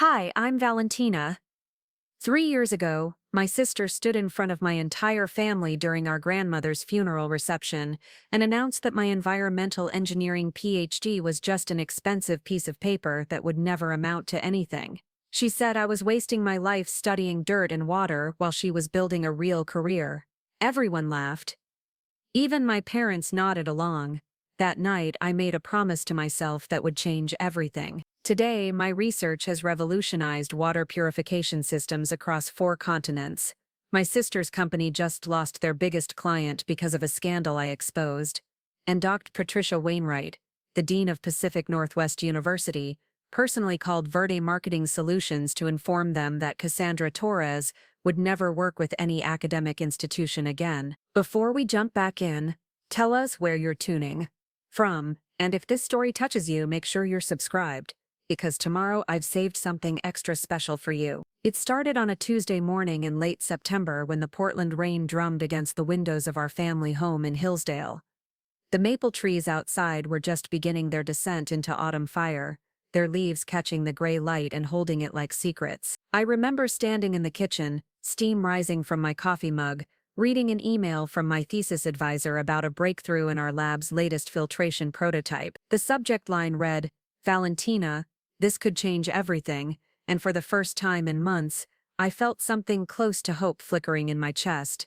Hi, I'm Valentina. 3 years ago, my sister stood in front of my entire family during our grandmother's funeral reception and announced that my environmental engineering PhD was just an expensive piece of paper that would never amount to anything. She said I was wasting my life studying dirt and water while she was building a real career. Everyone laughed. Even my parents nodded along. That night, I made a promise to myself that would change everything. Today, my research has revolutionized water purification systems across 4 continents. My sister's company just lost their biggest client because of a scandal I exposed. And Dr. Patricia Wainwright, the dean of Pacific Northwest University, personally called Verde Marketing Solutions to inform them that Cassandra Torres would never work with any academic institution again. Before we jump back in, tell us where you're tuning from, and if this story touches you, make sure you're subscribed, because tomorrow I've saved something extra special for you. It started on a Tuesday morning in late September when the Portland rain drummed against the windows of our family home in Hillsdale. The maple trees outside were just beginning their descent into autumn fire, their leaves catching the gray light and holding it like secrets. I remember standing in the kitchen, steam rising from my coffee mug, reading an email from my thesis advisor about a breakthrough in our lab's latest filtration prototype. The subject line read, "Valentina, this could change everything," and for the first time in months, I felt something close to hope flickering in my chest.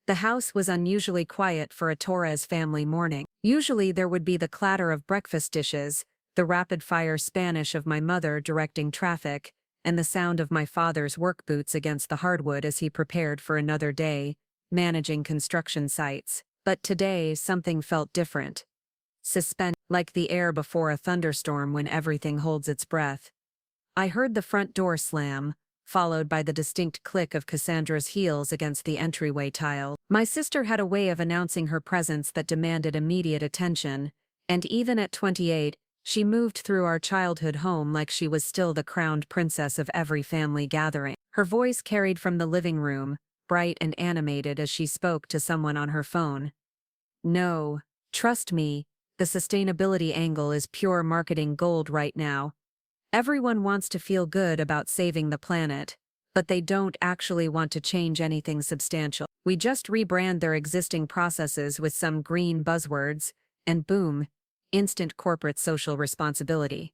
The house was unusually quiet for a Torres family morning. Usually there would be the clatter of breakfast dishes, the rapid-fire Spanish of my mother directing traffic, and the sound of my father's work boots against the hardwood as he prepared for another day, managing construction sites. But today, something felt different. Suspended, like the air before a thunderstorm when everything holds its breath. I heard the front door slam, followed by the distinct click of Cassandra's heels against the entryway tile. My sister had a way of announcing her presence that demanded immediate attention, and even at 28, she moved through our childhood home like she was still the crowned princess of every family gathering. Her voice carried from the living room, bright and animated as she spoke to someone on her phone. "No, trust me, the sustainability angle is pure marketing gold right now. Everyone wants to feel good about saving the planet, but they don't actually want to change anything substantial. We just rebrand their existing processes with some green buzzwords, and boom, instant corporate social responsibility."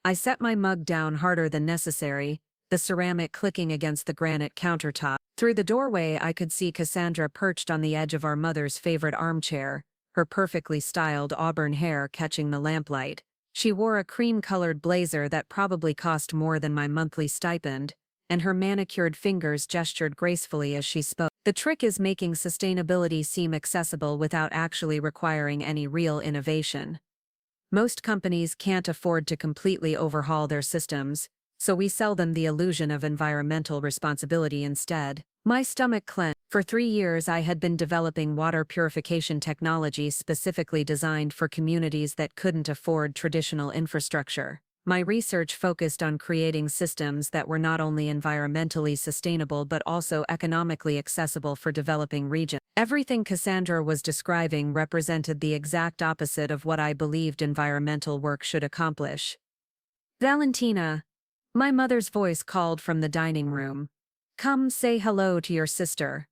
I set my mug down harder than necessary, the ceramic clicking against the granite countertop. Through the doorway I could see Cassandra perched on the edge of our mother's favorite armchair, her perfectly styled auburn hair catching the lamplight. She wore a cream-colored blazer that probably cost more than my monthly stipend, and her manicured fingers gestured gracefully as she spoke. The trick is making sustainability seem accessible without actually requiring any real innovation. Most companies can't afford to completely overhaul their systems, so we sell them the illusion of environmental responsibility instead. My stomach clenched. For 3 years I had been developing water purification technology specifically designed for communities that couldn't afford traditional infrastructure. My research focused on creating systems that were not only environmentally sustainable but also economically accessible for developing regions. Everything Cassandra was describing represented the exact opposite of what I believed environmental work should accomplish. "Valentina," my mother's voice called from the dining room. "Come say hello to your sister."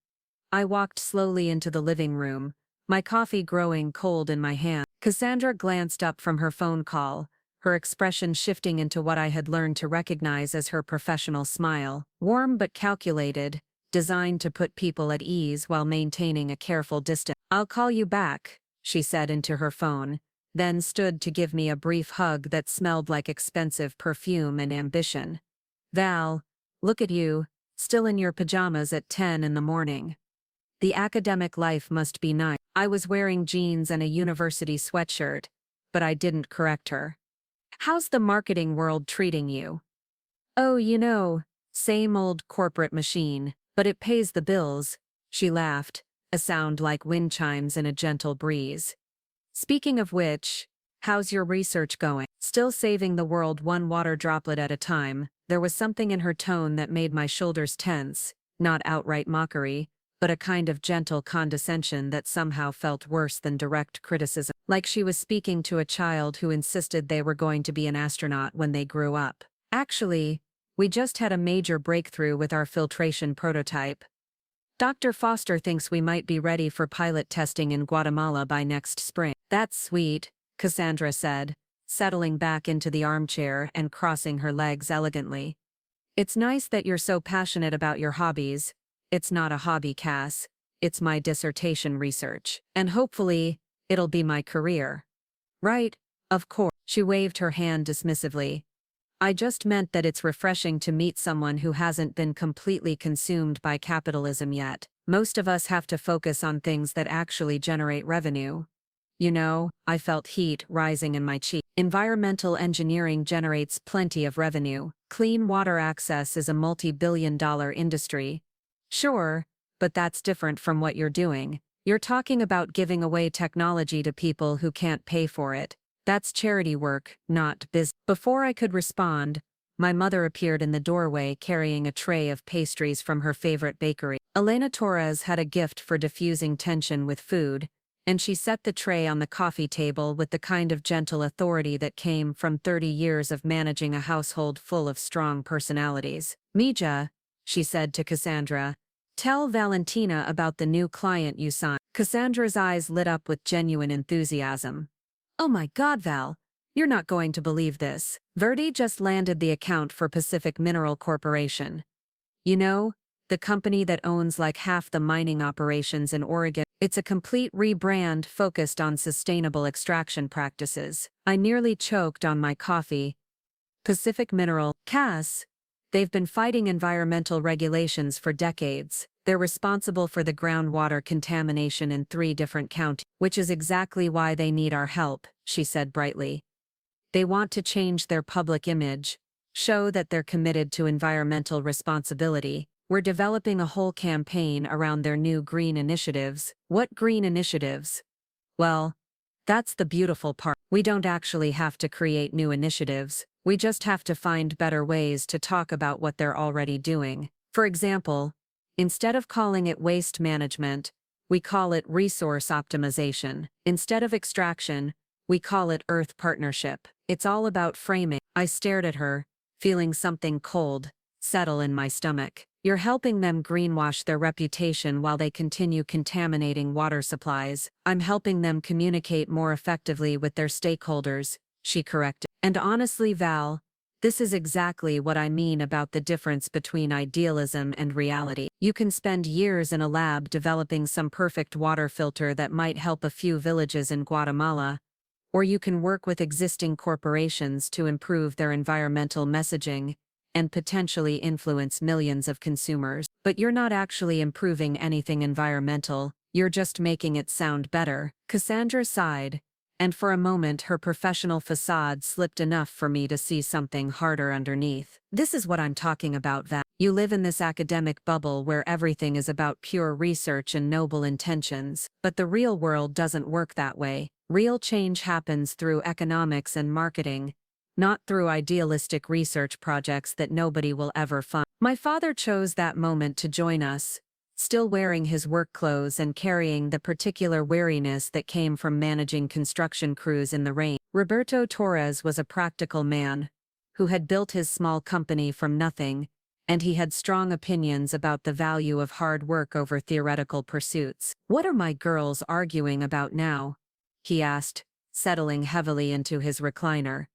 I walked slowly into the living room, my coffee growing cold in my hand. Cassandra glanced up from her phone call, her expression shifting into what I had learned to recognize as her professional smile, warm but calculated, designed to put people at ease while maintaining a careful distance. "I'll call you back," she said into her phone, then stood to give me a brief hug that smelled like expensive perfume and ambition. "Val, look at you, still in your pajamas at 10 in the morning. The academic life must be nice." I was wearing jeans and a university sweatshirt, but I didn't correct her. "How's the marketing world treating you?" "Oh, same old corporate machine, but it pays the bills," she laughed, a sound like wind chimes in a gentle breeze. "Speaking of which, how's your research going?" Still saving the world one water droplet at a time, there was something in her tone that made my shoulders tense, not outright mockery, but a kind of gentle condescension that somehow felt worse than direct criticism, like she was speaking to a child who insisted they were going to be an astronaut when they grew up. Actually, we just had a major breakthrough with our filtration prototype. Dr. Foster thinks we might be ready for pilot testing in Guatemala by next spring. That's sweet, Cassandra said, settling back into the armchair and crossing her legs elegantly. It's nice that you're so passionate about your hobbies. It's not a hobby, Cass. It's my dissertation research. And hopefully, it'll be my career. Right, of course. She waved her hand dismissively. I just meant that it's refreshing to meet someone who hasn't been completely consumed by capitalism yet. Most of us have to focus on things that actually generate revenue. You know, I felt heat rising in my cheek. Environmental engineering generates plenty of revenue. Clean water access is a multi-billion-dollar industry. Sure, but that's different from what you're doing. You're talking about giving away technology to people who can't pay for it. That's charity work, not business. Before I could respond, my mother appeared in the doorway carrying a tray of pastries from her favorite bakery. Elena Torres had a gift for diffusing tension with food, and she set the tray on the coffee table with the kind of gentle authority that came from 30 years of managing a household full of strong personalities. Mija, she said to Cassandra, tell Valentina about the new client you signed. Cassandra's eyes lit up with genuine enthusiasm. Oh my God, Val, you're not going to believe this. Verdi just landed the account for Pacific Mineral Corporation. You know, the company that owns like half the mining operations in Oregon. It's a complete rebrand focused on sustainable extraction practices. I nearly choked on my coffee. Pacific Mineral, Cass. They've been fighting environmental regulations for decades. They're responsible for the groundwater contamination in 3 different counties, which is exactly why they need our help, she said brightly. They want to change their public image, show that they're committed to environmental responsibility. We're developing a whole campaign around their new green initiatives. What green initiatives? Well, that's the beautiful part. We don't actually have to create new initiatives. We just have to find better ways to talk about what they're already doing. For example, instead of calling it waste management, we call it resource optimization. Instead of extraction, we call it earth partnership. It's all about framing. I stared at her, feeling something cold settle in my stomach. You're helping them greenwash their reputation while they continue contaminating water supplies. I'm helping them communicate more effectively with their stakeholders, she corrected. And honestly, Val, this is exactly what I mean about the difference between idealism and reality. You can spend years in a lab developing some perfect water filter that might help a few villages in Guatemala, or you can work with existing corporations to improve their environmental messaging and potentially influence millions of consumers. But you're not actually improving anything environmental, you're just making it sound better. Cassandra sighed, and for a moment her professional facade slipped enough for me to see something harder underneath. This is what I'm talking about, Val. You live in this academic bubble where everything is about pure research and noble intentions, but the real world doesn't work that way. Real change happens through economics and marketing, not through idealistic research projects that nobody will ever fund. My father chose that moment to join us, still wearing his work clothes and carrying the particular wariness that came from managing construction crews in the rain. Roberto Torres was a practical man who had built his small company from nothing, and he had strong opinions about the value of hard work over theoretical pursuits. What are my girls arguing about now? He asked, settling heavily into his recliner.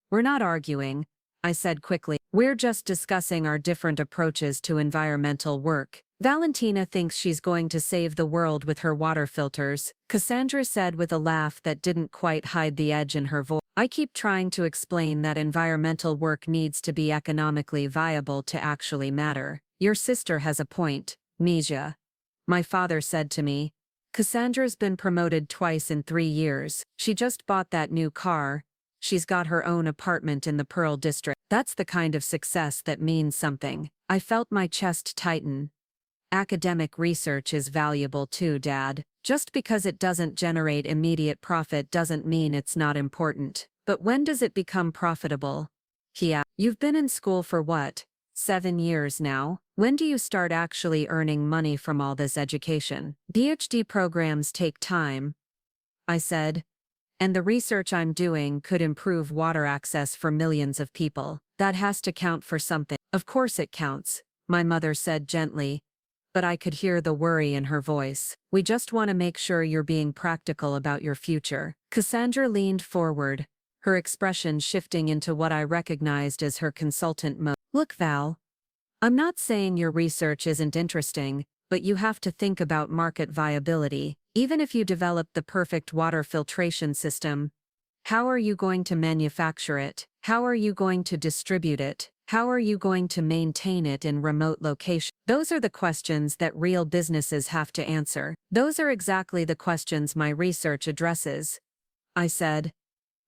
We're not arguing, I said quickly. We're just discussing our different approaches to environmental work. Valentina thinks she's going to save the world with her water filters, Cassandra said with a laugh that didn't quite hide the edge in her voice. I keep trying to explain that environmental work needs to be economically viable to actually matter. Your sister has a point, Mija. My father said to me. Cassandra's been promoted twice in 3 years. She just bought that new car. She's got her own apartment in the Pearl District. That's the kind of success that means something. I felt my chest tighten. Academic research is valuable too, Dad. Just because it doesn't generate immediate profit doesn't mean it's not important. But when does it become profitable? He asked. You've been in school for what, 7 years now? When do you start actually earning money from all this education? PhD programs take time, I said. And the research I'm doing could improve water access for millions of people. That has to count for something. Of course it counts, my mother said gently, but I could hear the worry in her voice. We just want to make sure you're being practical about your future. Cassandra leaned forward, her expression shifting into what I recognized as her consultant mode. Look, Val, I'm not saying your research isn't interesting, but you have to think about market viability. Even if you develop the perfect water filtration system, how are you going to manufacture it? How are you going to distribute it? How are you going to maintain it in remote locations? Those are the questions that real businesses have to answer. Those are exactly the questions my research addresses, I said.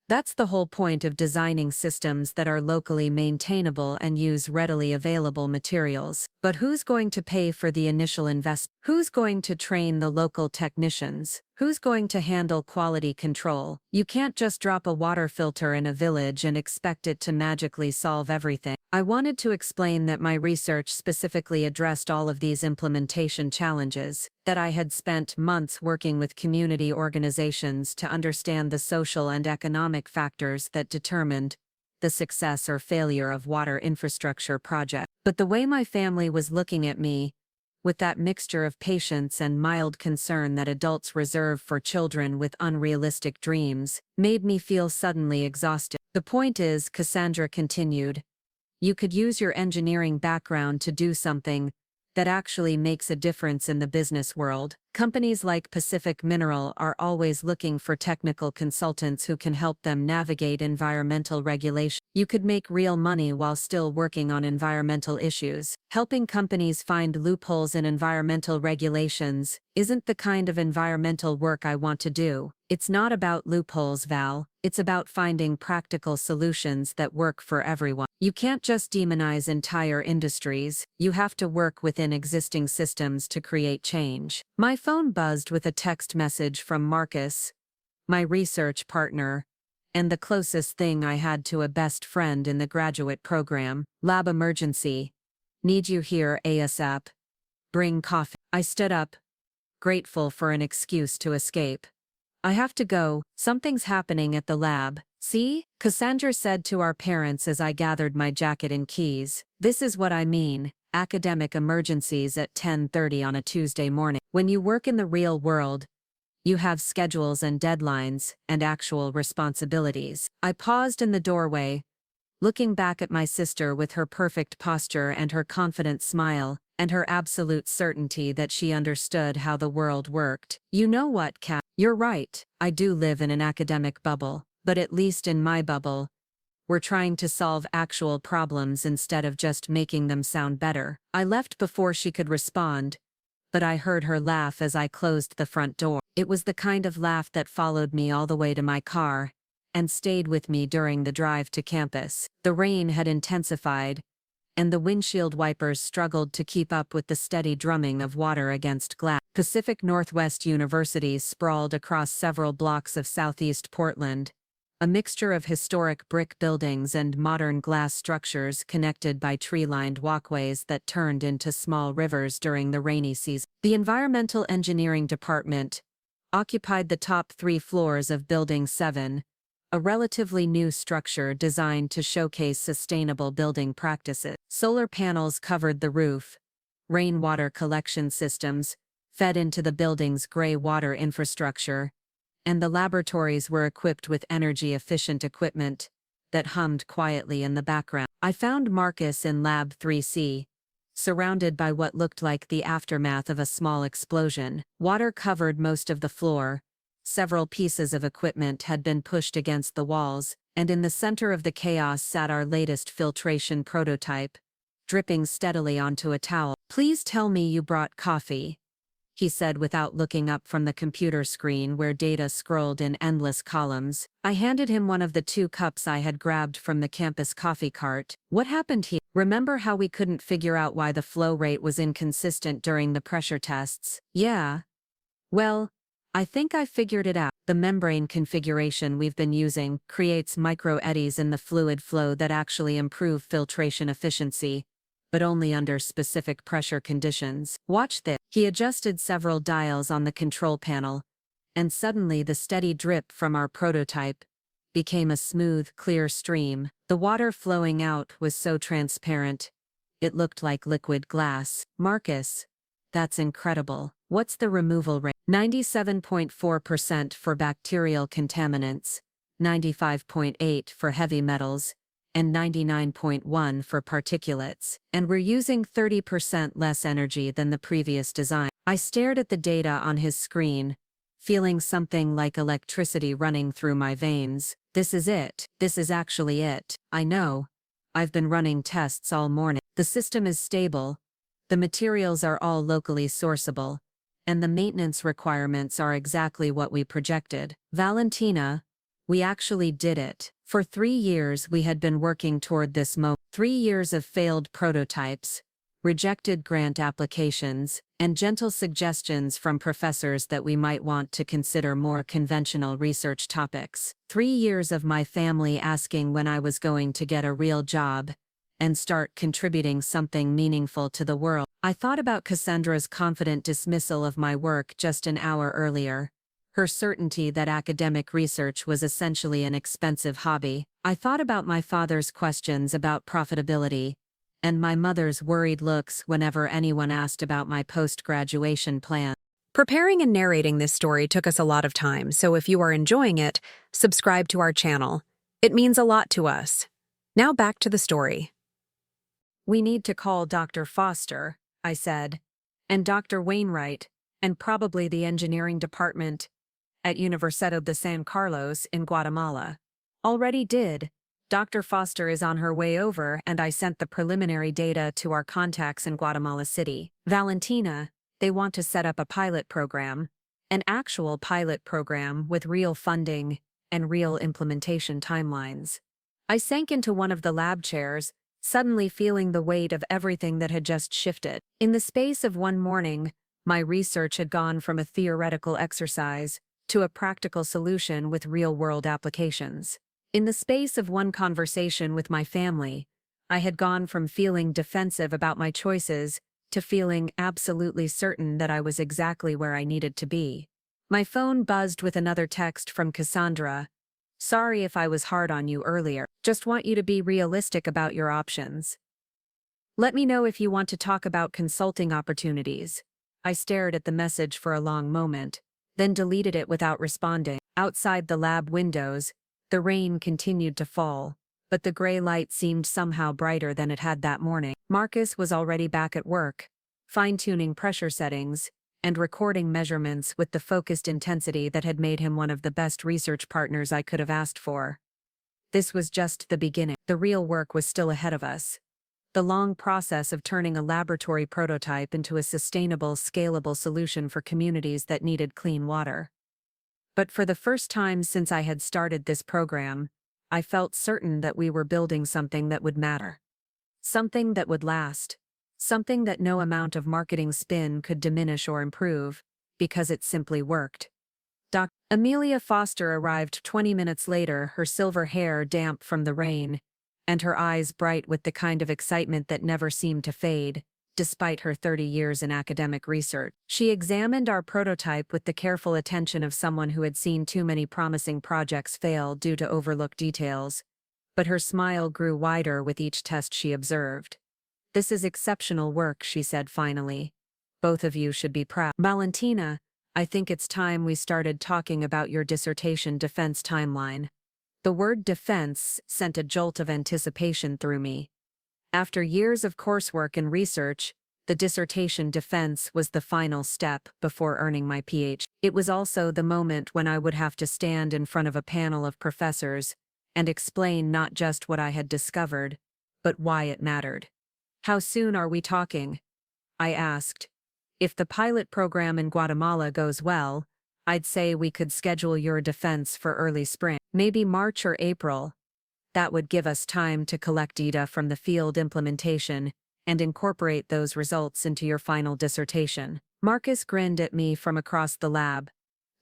That's the whole point of designing systems that are locally maintainable and use readily available materials. But who's going to pay for the initial investment? Who's going to train the local technicians? Who's going to handle quality control? You can't just drop a water filter in a village and expect it to magically solve everything. I wanted to explain that my research specifically addressed all of these implementation challenges, that I had spent months working with community organizations to understand the social and economic factors that determined the success or failure of water infrastructure projects. But the way my family was looking at me, with that mixture of patience and mild concern that adults reserve for children with unrealistic dreams, made me feel suddenly exhausted. The point is, Cassandra continued, you could use your engineering background to do something that actually makes a difference in the business world. Companies like Pacific Mineral are always looking for technical consultants who can help them navigate environmental regulation. You could make real money while still working on environmental issues. Helping companies find loopholes in environmental regulations isn't the kind of environmental work I want to do. It's not about loopholes, Val. It's about finding practical solutions that work for everyone. You can't just demonize entire industries. You have to work within existing systems to create change. My phone buzzed with a text message from Marcus, my research partner, and the closest thing I had to a best friend in the graduate program. Lab emergency. Need you here ASAP. Bring coffee. I stood up, grateful for an excuse to escape. I have to go, something's happening at the lab. See? Cassandra said to our parents as I gathered my jacket and keys. This is what I mean. Academic emergencies at 10:30 on a Tuesday morning. When you work in the real world, you have schedules and deadlines, and actual responsibilities. I paused in the doorway, looking back at my sister with her perfect posture and her confident smile, and her absolute certainty that she understood how the world worked. You know what, Kat? You're right, I do live in an academic bubble, but at least in my bubble, we're trying to solve actual problems instead of just making them sound better. I left before she could respond, but I heard her laugh as I closed the front door. It was the kind of laugh that followed me all the way to my car, and stayed with me during the drive to campus. The rain had intensified, and the windshield wipers struggled to keep up with the steady drumming of water against glass. Pacific Northwest universities sprawled across several blocks of southeast Portland, a mixture of historic brick buildings and modern glass structures connected by tree-lined walkways that turned into small rivers during the rainy season. The Environmental Engineering Department occupied the top 3 floors of Building 7, a relatively new structure designed to showcase sustainable building practices. Solar panels covered the roof. Rainwater collection systems fed into the building's gray water infrastructure, and the laboratories were equipped with energy-efficient equipment that hummed quietly in the background. I found Marcus in Lab 3C, surrounded by what looked like the aftermath of a small explosion. Water covered most of the floor. Several pieces of equipment had been pushed against the walls, and in the center of the chaos sat our latest filtration prototype, dripping steadily onto a towel. Please tell me you brought coffee, he said without looking up from the computer screen where data scrolled in endless columns. I handed him one of the 2 cups I had grabbed from the campus coffee cart. What happened here? Remember how we couldn't figure out why the flow rate was inconsistent during the pressure tests? Yeah. Well, I think I figured it out. The membrane configuration we've been using creates micro-eddies in the fluid flow that actually improve filtration efficiency, but only under specific pressure conditions. Watch this. He adjusted several dials on the control panel, and suddenly the steady drip from our prototype became a smooth, clear stream. The water flowing out was so transparent. It looked like liquid glass. Marcus, that's incredible. What's the removal rate? 97.4% for bacterial contaminants, 95.8% for heavy metals, and 99.1% for particulates. And we're using 30% less energy than the previous design. I stared at the data on his screen, feeling something like electricity running through my veins. This is it. This is actually it. I know. I've been running tests all morning. The system is stable. The materials are all locally sourceable. And the maintenance requirements are exactly what we projected. Valentina, we actually did it. For 3 years we had been working toward this moment. 3 years of failed prototypes, rejected grant applications, and gentle suggestions from professors that we might want to consider more conventional research topics. 3 years of my family asking when I was going to get a real job and start contributing something meaningful to the world. I thought about Cassandra's confident dismissal of my work just an hour earlier, her certainty that academic research was essentially an expensive hobby. I thought about my father's questions about profitability, and my mother's worried looks whenever anyone asked about my post-graduation plan. Preparing and narrating this story took us a lot of time, so if you are enjoying it, subscribe to our channel. It means a lot to us. Now back to the story. We need to call Dr. Foster, I said, and Dr. Wainwright, and probably the engineering department at Universidad de San Carlos in Guatemala. Already did. Dr. Foster is on her way over, and I sent the preliminary data to our contacts in Guatemala City. Valentina, they want to set up a pilot program, an actual pilot program with real funding and real implementation timelines. I sank into one of the lab chairs, suddenly feeling the weight of everything that had just shifted. In the space of one morning, my research had gone from a theoretical exercise to a practical solution with real-world applications. In the space of one conversation with my family, I had gone from feeling defensive about my choices to feeling absolutely certain that I was exactly where I needed to be. My phone buzzed with another text from Cassandra. Sorry if I was hard on you earlier. Just want you to be realistic about your options. Let me know if you want to talk about consulting opportunities. I stared at the message for a long moment, then deleted it without responding. Outside the lab windows, the rain continued to fall, but the gray light seemed somehow brighter than it had that morning. Marcus was already back at work, fine-tuning pressure settings and recording measurements with the focused intensity that had made him one of the best research partners I could have asked for. This was just the beginning. The real work was still ahead of us. The long process of turning a laboratory prototype into a sustainable, scalable solution for communities that needed clean water. But for the first time since I had started this program, I felt certain that we were building something that would matter. Something that would last. Something that no amount of marketing spin could diminish or improve, because it simply worked. Dr. Amelia Foster arrived 20 minutes later, her silver hair damp from the rain, and her eyes bright with the kind of excitement that never seemed to fade, despite her 30 years in academic research. She examined our prototype with the careful attention of someone who had seen too many promising projects fail due to overlooked details, but her smile grew wider with each test she observed. This is exceptional work, she said finally. Both of you should be proud. Valentina, I think it's time we started talking about your dissertation defense timeline. The word defense sent a jolt of anticipation through me. After years of coursework and research, the dissertation defense was the final step before earning my PhD. It was also the moment when I would have to stand in front of a panel of professors and explain not just what I had discovered, but why it mattered. How soon are we talking? I asked. If the pilot program in Guatemala goes well, I'd say we could schedule your defense for early spring, maybe March or April. That would give us time to collect data from the field implementation and incorporate those results into your final dissertation. Marcus grinned at me from across the lab.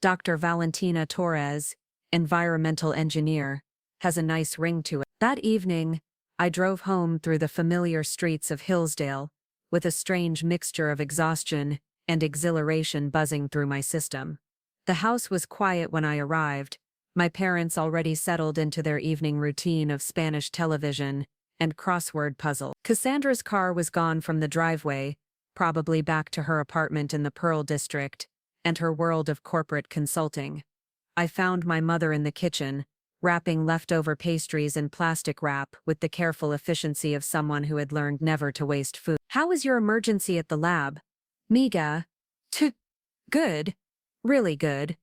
Dr. Valentina Torres, environmental engineer, has a nice ring to it. That evening, I drove home through the familiar streets of Hillsdale, with a strange mixture of exhaustion and exhilaration buzzing through my system. The house was quiet when I arrived, My parents already settled into their evening routine of Spanish television and crossword puzzle. Cassandra's car was gone from the driveway, probably back to her apartment in the Pearl District, and her world of corporate consulting. I found my mother in the kitchen, wrapping leftover pastries in plastic wrap with the careful efficiency of someone who had learned never to waste food. "How was your emergency at the lab?" "Miga. Good. Really good.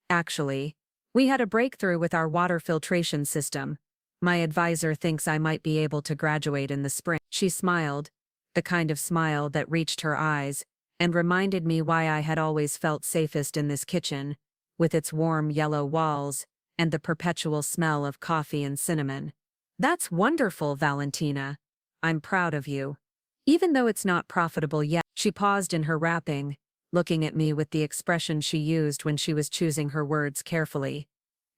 Actually. We had a breakthrough with our water filtration system. My advisor thinks I might be able to graduate in the spring." She smiled, the kind of smile that reached her eyes, and reminded me why I had always felt safest in this kitchen, with its warm yellow walls and the perpetual smell of coffee and cinnamon. "That's wonderful, Valentina. I'm proud of you. Even though it's not profitable yet." She paused in her wrapping, looking at me with the expression she used when she was choosing her words carefully.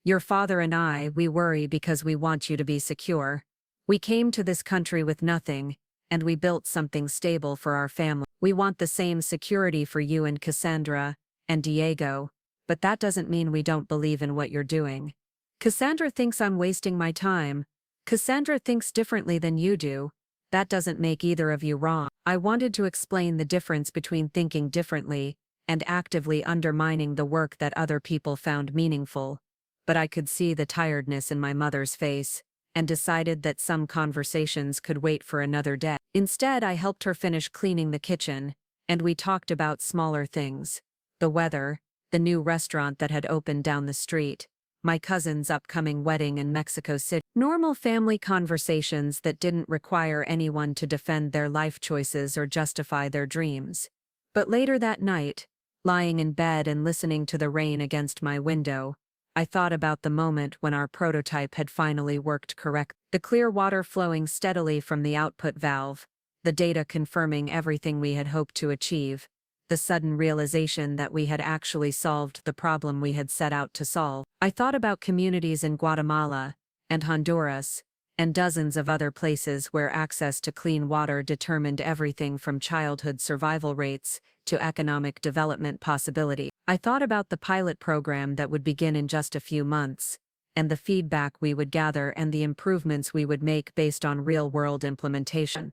"Your father and we worry because we want you to be secure. We came to this country with nothing, and we built something stable for our family. We want the same security for you and Cassandra, and Diego, but that doesn't mean we don't believe in what you're doing. Cassandra thinks I'm wasting my time. Cassandra thinks differently than you do. That doesn't make either of you wrong." I wanted to explain the difference between thinking differently and actively undermining the work that other people found meaningful, but I could see the tiredness in my mother's face, and decided that some conversations could wait for another day. Instead, I helped her finish cleaning the kitchen, and we talked about smaller things: the weather, the new restaurant that had opened down the street, my cousin's upcoming wedding in Mexico City. Normal family conversations that didn't require anyone to defend their life choices or justify their dreams. But later that night, lying in bed and listening to the rain against my window, I thought about the moment when our prototype had finally worked correctly. The clear water flowing steadily from the output valve, the data confirming everything we had hoped to achieve, the sudden realization that we had actually solved the problem we had set out to solve. I thought about communities in Guatemala and Honduras and dozens of other places where access to clean water determined everything from childhood survival rates to economic development possibility. I thought about the pilot program that would begin in just a few months, and the feedback we would gather and the improvements we would make based on real-world implementation.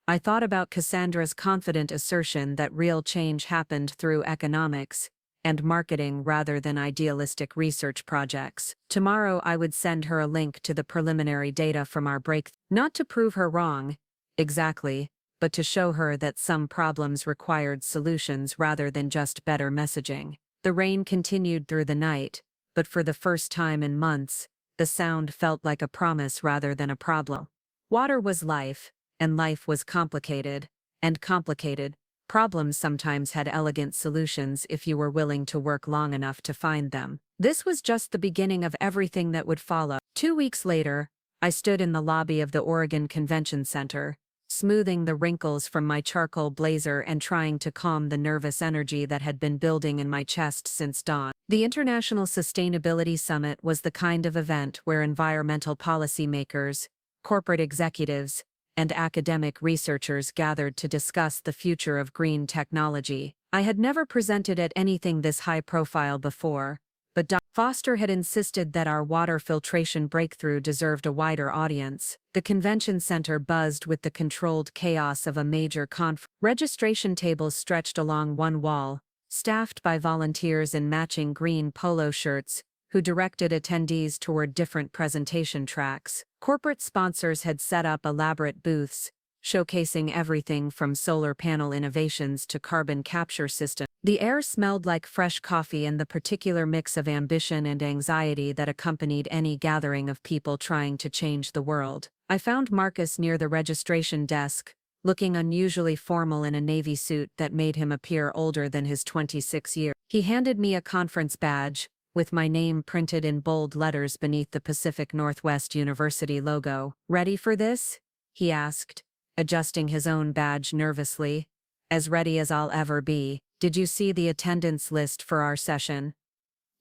I thought about Cassandra's confident assertion that real change happened through economics and marketing rather than idealistic research projects. Tomorrow I would send her a link to the preliminary data from our breakthrough, not to prove her wrong, exactly, but to show her that some problems required solutions rather than just better messaging. The rain continued through the night, but for the first time in months, the sound felt like a promise rather than a problem. Water was life, and life was complicated, and complicated problems sometimes had elegant solutions if you were willing to work long enough to find them. This was just the beginning of everything that would follow. 2 weeks later, I stood in the lobby of the Oregon Convention Center, smoothing the wrinkles from my charcoal blazer and trying to calm the nervous energy that had been building in my chest since dawn. The International Sustainability Summit was the kind of event where environmental policymakers, corporate executives, and academic researchers gathered to discuss the future of green technology. I had never presented at anything this high-profile before, but Dr. Foster had insisted that our water filtration breakthrough deserved a wider audience. The convention center buzzed with the controlled chaos of a major conference. Registration tables stretched along one wall, staffed by volunteers in matching green polo shirts, who directed attendees toward different presentation tracks. Corporate sponsors had set up elaborate booths, showcasing everything from solar panel innovations to carbon capture systems. The air smelled like fresh coffee and the particular mix of ambition and anxiety that accompanied any gathering of people trying to change the world. I found Marcus near the registration desk, looking unusually formal in a navy suit that made him appear older than his 26 years. He handed me a conference badge, with my name printed in bold letters beneath the Pacific Northwest University logo. "Ready for this?" he asked, adjusting his own badge nervously. "As ready as I'll ever be. Did you see the attendance list for our session?"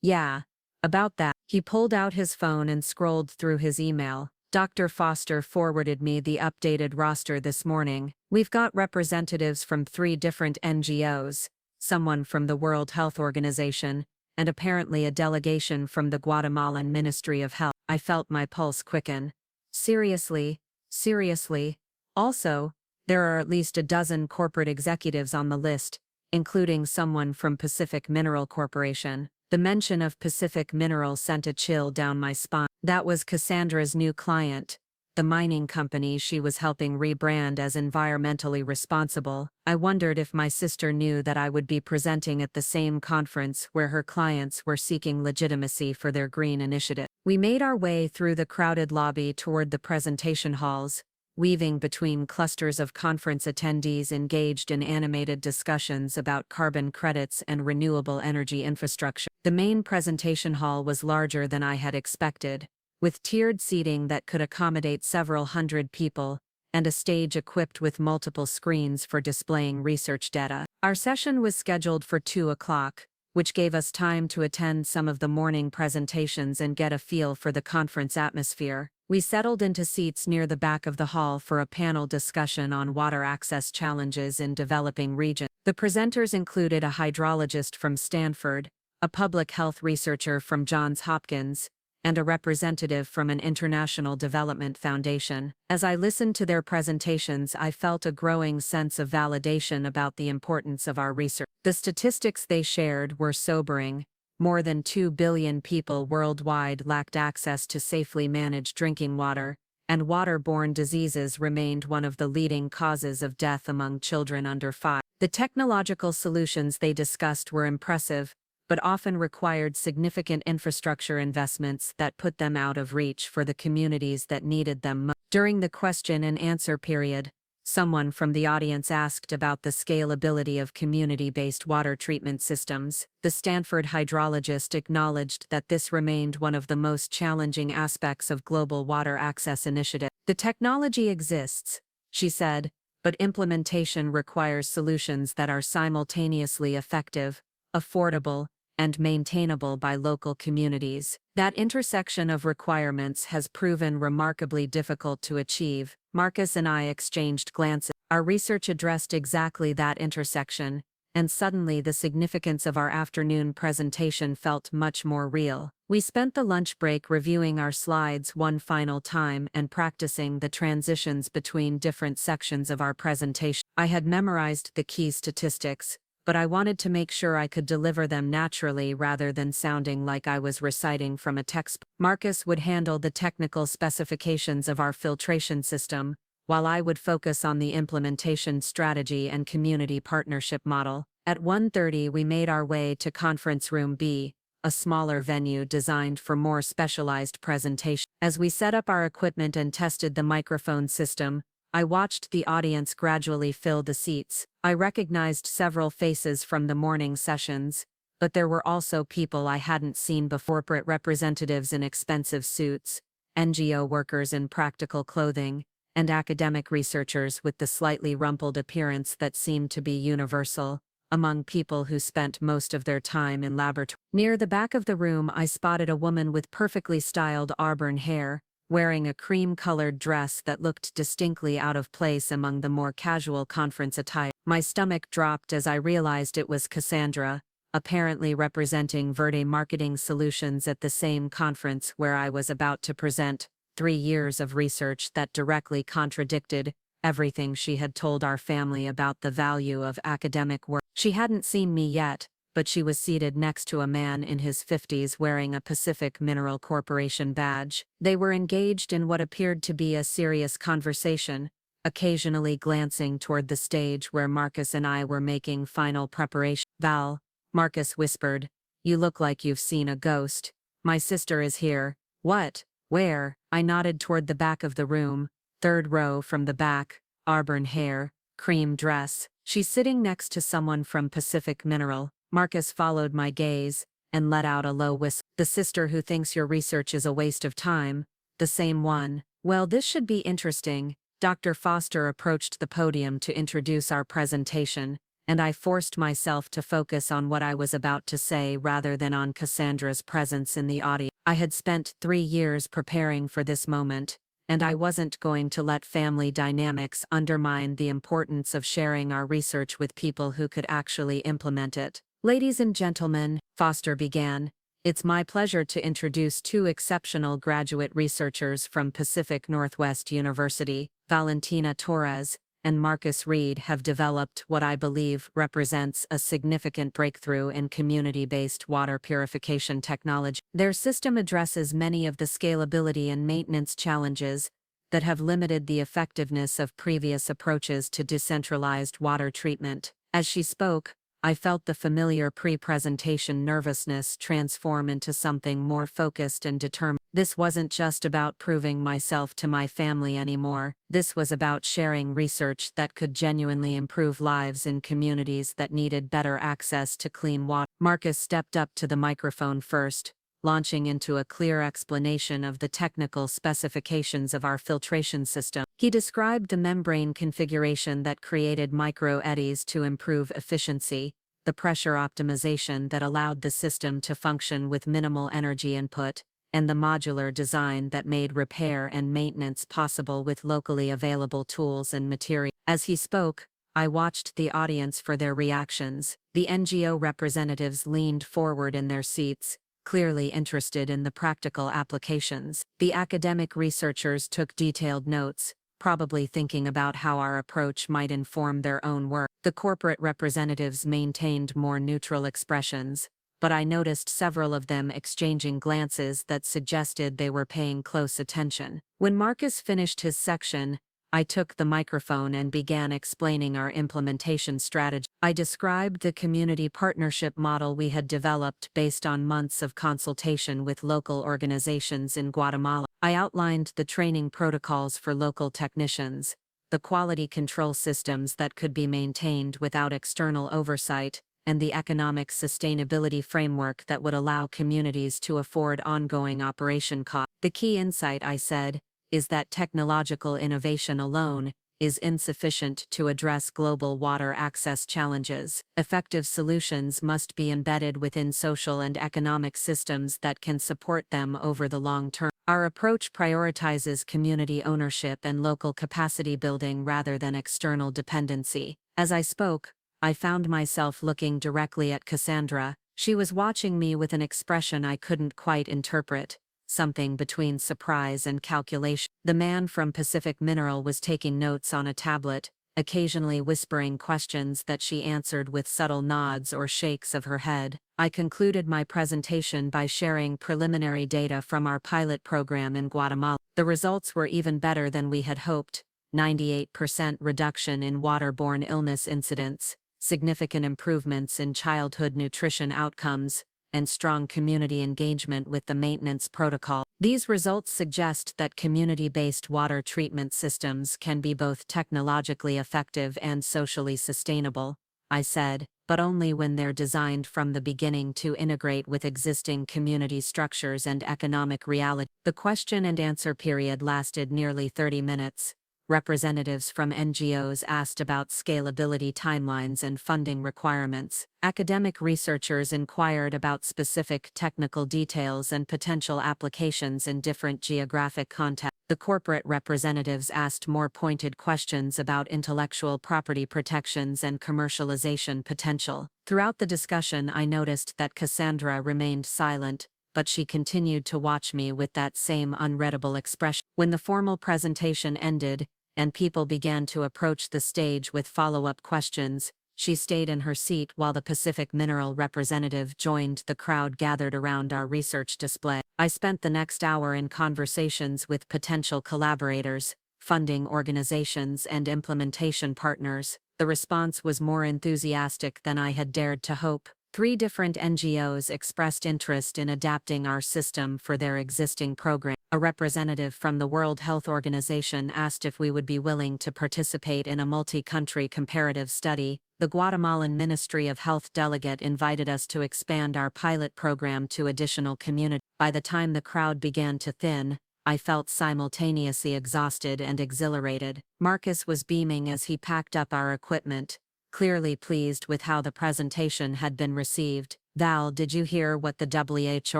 "Yeah, about that." He pulled out his phone and scrolled through his email. "Dr. Foster forwarded me the updated roster this morning. We've got representatives from 3 different NGOs, someone from the World Health Organization, and apparently a delegation from the Guatemalan Ministry of Health. I felt my pulse quicken. Seriously, seriously. Also, there are at least a dozen corporate executives on the list, including someone from Pacific Mineral Corporation. The mention of Pacific Mineral sent a chill down my spine. That was Cassandra's new client, the mining company she was helping rebrand as environmentally responsible. I wondered if my sister knew that I would be presenting at the same conference where her clients were seeking legitimacy for their green initiative. We made our way through the crowded lobby toward the presentation halls, weaving between clusters of conference attendees engaged in animated discussions about carbon credits and renewable energy infrastructure. The main presentation hall was larger than I had expected, with tiered seating that could accommodate several hundred people, and a stage equipped with multiple screens for displaying research data. Our session was scheduled for 2 o'clock, which gave us time to attend some of the morning presentations and get a feel for the conference atmosphere. We settled into seats near the back of the hall for a panel discussion on water access challenges in developing regions. The presenters included a hydrologist from Stanford, a public health researcher from Johns Hopkins, and a representative from an international development foundation. As I listened to their presentations, I felt a growing sense of validation about the importance of our research. The statistics they shared were sobering. More than 2 billion people worldwide lacked access to safely managed drinking water, and waterborne diseases remained one of the leading causes of death among children under 5. The technological solutions they discussed were impressive, but often required significant infrastructure investments that put them out of reach for the communities that needed them most. During the question and answer period, someone from the audience asked about the scalability of community-based water treatment systems. The Stanford hydrologist acknowledged that this remained one of the most challenging aspects of global water access initiatives. The technology exists, she said, but implementation requires solutions that are simultaneously effective, affordable, and maintainable by local communities. That intersection of requirements has proven remarkably difficult to achieve. Marcus and I exchanged glances. Our research addressed exactly that intersection, and suddenly the significance of our afternoon presentation felt much more real. We spent the lunch break reviewing our slides one final time and practicing the transitions between different sections of our presentation. I had memorized the key statistics, but I wanted to make sure I could deliver them naturally rather than sounding like I was reciting from a textbook. Marcus would handle the technical specifications of our filtration system, while I would focus on the implementation strategy and community partnership model. At 1:30 we made our way to Conference Room B, a smaller venue designed for more specialized presentation. As we set up our equipment and tested the microphone system, I watched the audience gradually fill the seats. I recognized several faces from the morning sessions, but there were also people I hadn't seen before: corporate representatives in expensive suits, NGO workers in practical clothing, and academic researchers with the slightly rumpled appearance that seemed to be universal among people who spent most of their time in laboratory. Near the back of the room I spotted a woman with perfectly styled auburn hair, wearing a cream-colored dress that looked distinctly out of place among the more casual conference attire. My stomach dropped as I realized it was Cassandra, apparently representing Verde Marketing Solutions at the same conference where I was about to present 3 years of research that directly contradicted everything she had told our family about the value of academic work. She hadn't seen me yet, but she was seated next to a man in his 50s wearing a Pacific Mineral Corporation badge. They were engaged in what appeared to be a serious conversation, occasionally glancing toward the stage where Marcus and I were making final preparation. "Val," Marcus whispered, "you look like you've seen a ghost. My sister is here." "What? Where?" I nodded toward the back of the room, 3rd row from the back, auburn hair, cream dress. "She's sitting next to someone from Pacific Mineral." Marcus followed my gaze and let out a low whistle. "The sister who thinks your research is a waste of time, the same one." "Well, this should be interesting." Dr. Foster approached the podium to introduce our presentation, and I forced myself to focus on what I was about to say rather than on Cassandra's presence in the audience. I had spent 3 years preparing for this moment, and I wasn't going to let family dynamics undermine the importance of sharing our research with people who could actually implement it. Ladies and gentlemen, Foster began, it's my pleasure to introduce two exceptional graduate researchers from Pacific Northwest University. Valentina Torres and Marcus Reed have developed what I believe represents a significant breakthrough in community-based water purification technology. Their system addresses many of the scalability and maintenance challenges that have limited the effectiveness of previous approaches to decentralized water treatment. As she spoke, I felt the familiar pre-presentation nervousness transform into something more focused and determined. This wasn't just about proving myself to my family anymore. This was about sharing research that could genuinely improve lives in communities that needed better access to clean water. Marcus stepped up to the microphone first, launching into a clear explanation of the technical specifications of our filtration system. He described the membrane configuration that created micro-eddies to improve efficiency, the pressure optimization that allowed the system to function with minimal energy input, and the modular design that made repair and maintenance possible with locally available tools and materials. As he spoke, I watched the audience for their reactions. The NGO representatives leaned forward in their seats, clearly interested in the practical applications. The academic researchers took detailed notes, probably thinking about how our approach might inform their own work. The corporate representatives maintained more neutral expressions, but I noticed several of them exchanging glances that suggested they were paying close attention. When Marcus finished his section, I took the microphone and began explaining our implementation strategy. I described the community partnership model we had developed based on months of consultation with local organizations in Guatemala. I outlined the training protocols for local technicians, the quality control systems that could be maintained without external oversight, and the economic sustainability framework that would allow communities to afford ongoing operation costs. The key insight, I said, is that technological innovation alone is insufficient to address global water access challenges. Effective solutions must be embedded within social and economic systems that can support them over the long term. Our approach prioritizes community ownership and local capacity building rather than external dependency. As I spoke, I found myself looking directly at Cassandra. She was watching me with an expression I couldn't quite interpret, something between surprise and calculation. The man from Pacific Mineral was taking notes on a tablet, occasionally whispering questions that she answered with subtle nods or shakes of her head. I concluded my presentation by sharing preliminary data from our pilot program in Guatemala. The results were even better than we had hoped: 98% reduction in waterborne illness incidents, significant improvements in childhood nutrition outcomes, and strong community engagement with the maintenance protocol. These results suggest that community-based water treatment systems can be both technologically effective and socially sustainable, I said, but only when they're designed from the beginning to integrate with existing community structures and economic reality. The question and answer period lasted nearly 30 minutes. Representatives from NGOs asked about scalability timelines and funding requirements. Academic researchers inquired about specific technical details and potential applications in different geographic contexts. The corporate representatives asked more pointed questions about intellectual property protections and commercialization potential. Throughout the discussion, I noticed that Cassandra remained silent, but she continued to watch me with that same unreadable expression. When the formal presentation ended, and people began to approach the stage with follow-up questions, she stayed in her seat while the Pacific Mineral representative joined the crowd gathered around our research display. I spent the next hour in conversations with potential collaborators, funding organizations, and implementation partners. The response was more enthusiastic than I had dared to hope. 3 different NGOs expressed interest in adapting our system for their existing program. A representative from the World Health Organization asked if we would be willing to participate in a multi-country comparative study. The Guatemalan Ministry of Health delegate invited us to expand our pilot program to additional communities. By the time the crowd began to thin, I felt simultaneously exhausted and exhilarated. Marcus was beaming as he packed up our equipment, clearly pleased with how the presentation had been received. Val, did you hear what the WHO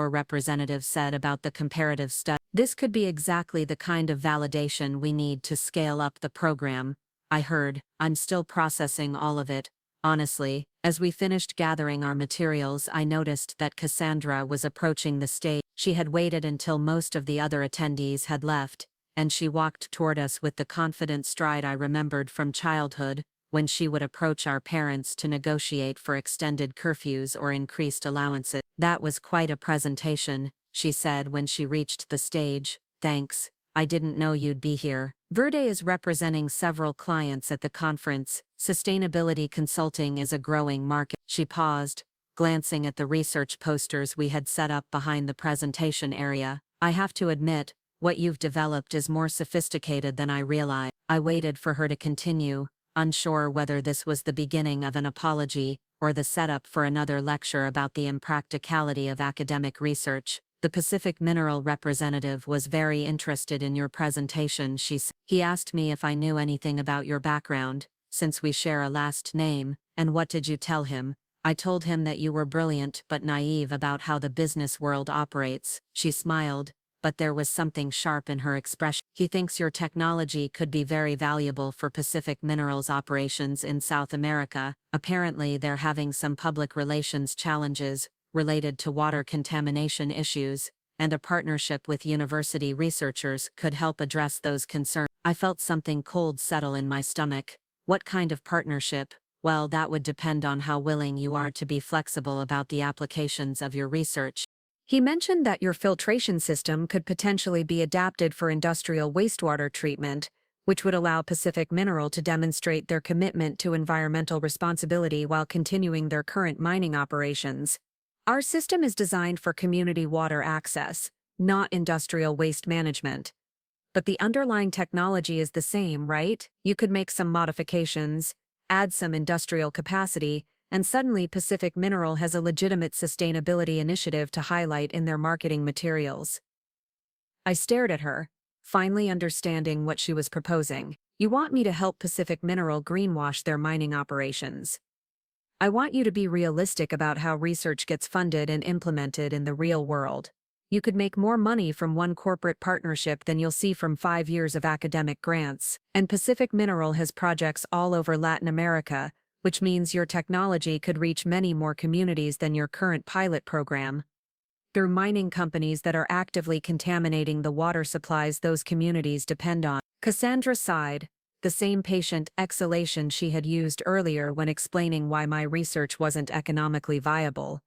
representative said about the comparative study? This could be exactly the kind of validation we need to scale up the program. I heard. I'm still processing all of it, Honestly, as we finished gathering our materials, I noticed that Cassandra was approaching the stage. She had waited until most of the other attendees had left, and she walked toward us with the confident stride I remembered from childhood, when she would approach our parents to negotiate for extended curfews or increased allowances. "That was quite a presentation," she said when she reached the stage. "Thanks, I didn't know you'd be here." Verde is representing several clients at the conference. Sustainability consulting is a growing market. She paused, glancing at the research posters we had set up behind the presentation area. "I have to admit, what you've developed is more sophisticated than I realized." I waited for her to continue, unsure whether this was the beginning of an apology or the setup for another lecture about the impracticality of academic research. "The Pacific Mineral representative was very interested in your presentation," she said. "He asked me if I knew anything about your background, since we share a last name." "And what did you tell him?" "I told him that you were brilliant but naive about how the business world operates." She smiled, but there was something sharp in her expression. "He thinks your technology could be very valuable for Pacific Minerals operations in South America. Apparently they're having some public relations challenges related to water contamination issues, and a partnership with university researchers could help address those concerns." I felt something cold settle in my stomach. "What kind of partnership?" "Well, that would depend on how willing you are to be flexible about the applications of your research." He mentioned that your filtration system could potentially be adapted for industrial wastewater treatment, which would allow Pacific Mineral to demonstrate their commitment to environmental responsibility while continuing their current mining operations. "Our system is designed for community water access, not industrial waste management. But the underlying technology is the same, right? You could make some modifications, add some industrial capacity, and suddenly Pacific Mineral has a legitimate sustainability initiative to highlight in their marketing materials." I stared at her, finally understanding what she was proposing. "You want me to help Pacific Mineral greenwash their mining operations. I want you to be realistic about how research gets funded and implemented in the real world. You could make more money from one corporate partnership than you'll see from 5 years of academic grants. And Pacific Mineral has projects all over Latin America, which means your technology could reach many more communities than your current pilot program, through mining companies that are actively contaminating the water supplies those communities depend on." Cassandra sighed, the same patient exhalation she had used earlier when explaining why my research wasn't economically viable.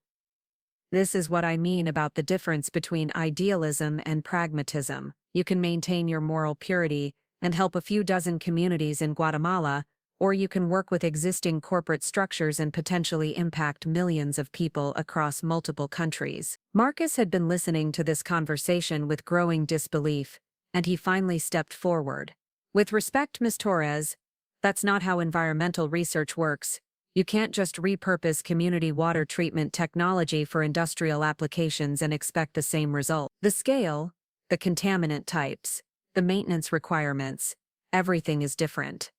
"This is what I mean about the difference between idealism and pragmatism. You can maintain your moral purity and help a few dozen communities in Guatemala, or you can work with existing corporate structures and potentially impact millions of people across multiple countries." Marcus had been listening to this conversation with growing disbelief, and he finally stepped forward. "With respect, Ms. Torres, that's not how environmental research works. You can't just repurpose community water treatment technology for industrial applications and expect the same result. The scale, the contaminant types, the maintenance requirements, everything is different.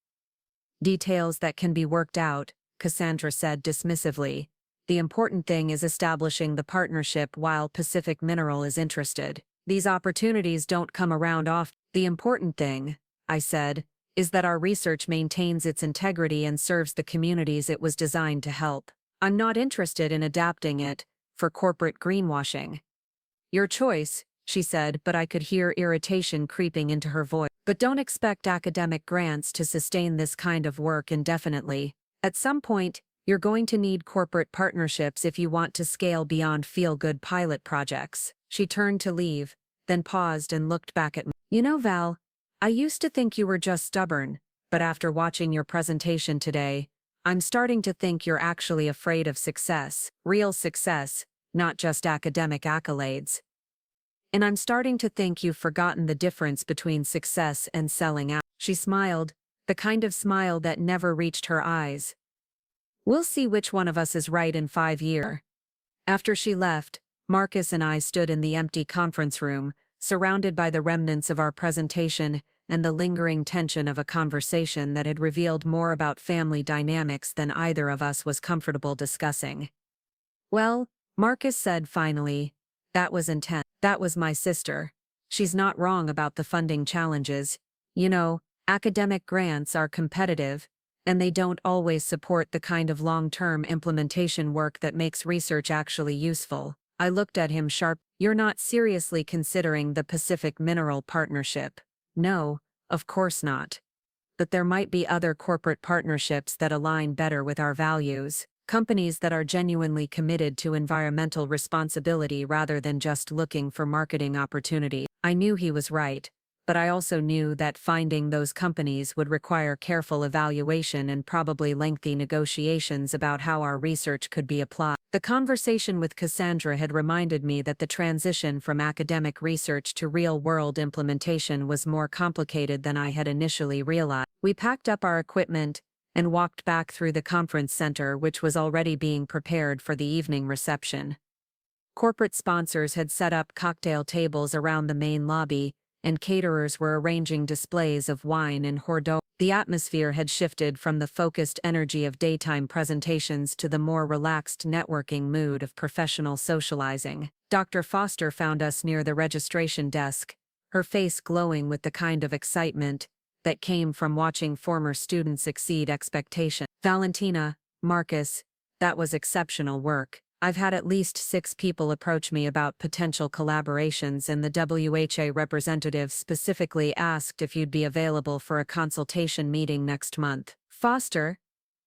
Details that can be worked out," Cassandra said dismissively. "The important thing is establishing the partnership while Pacific Mineral is interested. These opportunities don't come around often." "The important thing," I said, "is that our research maintains its integrity and serves the communities it was designed to help. I'm not interested in adapting it for corporate greenwashing." "Your choice," she said, but I could hear irritation creeping into her voice. "But don't expect academic grants to sustain this kind of work indefinitely. At some point, you're going to need corporate partnerships if you want to scale beyond feel-good pilot projects." She turned to leave, then paused and looked back at me. "You know, Val, I used to think you were just stubborn, but after watching your presentation today, I'm starting to think you're actually afraid of success, real success, not just academic accolades. And I'm starting to think you've forgotten the difference between success and selling out." She smiled, the kind of smile that never reached her eyes. "We'll see which one of us is right in 5 years. After she left, Marcus and I stood in the empty conference room, surrounded by the remnants of our presentation and the lingering tension of a conversation that had revealed more about family dynamics than either of us was comfortable discussing. "Well," Marcus said finally, "that was intense. That was my sister. She's not wrong about the funding challenges. You know, academic grants are competitive, and they don't always support the kind of long-term implementation work that makes research actually useful. I looked at him sharp. You're not seriously considering the Pacific Mineral Partnership? No, of course not. But there might be other corporate partnerships that align better with our values. Companies that are genuinely committed to environmental responsibility rather than just looking for marketing opportunities. I knew he was right, but I also knew that finding those companies would require careful evaluation and probably lengthy negotiations about how our research could be applied. The conversation with Cassandra had reminded me that the transition from academic research to real-world implementation was more complicated than I had initially realized. We packed up our equipment and walked back through the conference center, which was already being prepared for the evening reception. Corporate sponsors had set up cocktail tables around the main lobby, and caterers were arranging displays of wine and hors d'oeuvres. The atmosphere had shifted from the focused energy of daytime presentations to the more relaxed networking mood of professional socializing. Dr. Foster found us near the registration desk, her face glowing with the kind of excitement that came from watching former students exceed expectations. Valentina, Marcus, that was exceptional work. I've had at least 6 people approach me about potential collaborations, and the WHA representative specifically asked if you'd be available for a consultation meeting next month. Foster,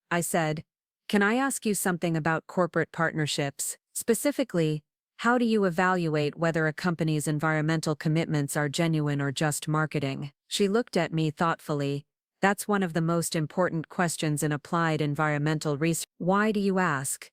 I said, can I ask you something about corporate partnerships? Specifically, how do you evaluate whether a company's environmental commitments are genuine or just marketing? She looked at me thoughtfully. That's one of the most important questions in applied environmental research. Why do you ask?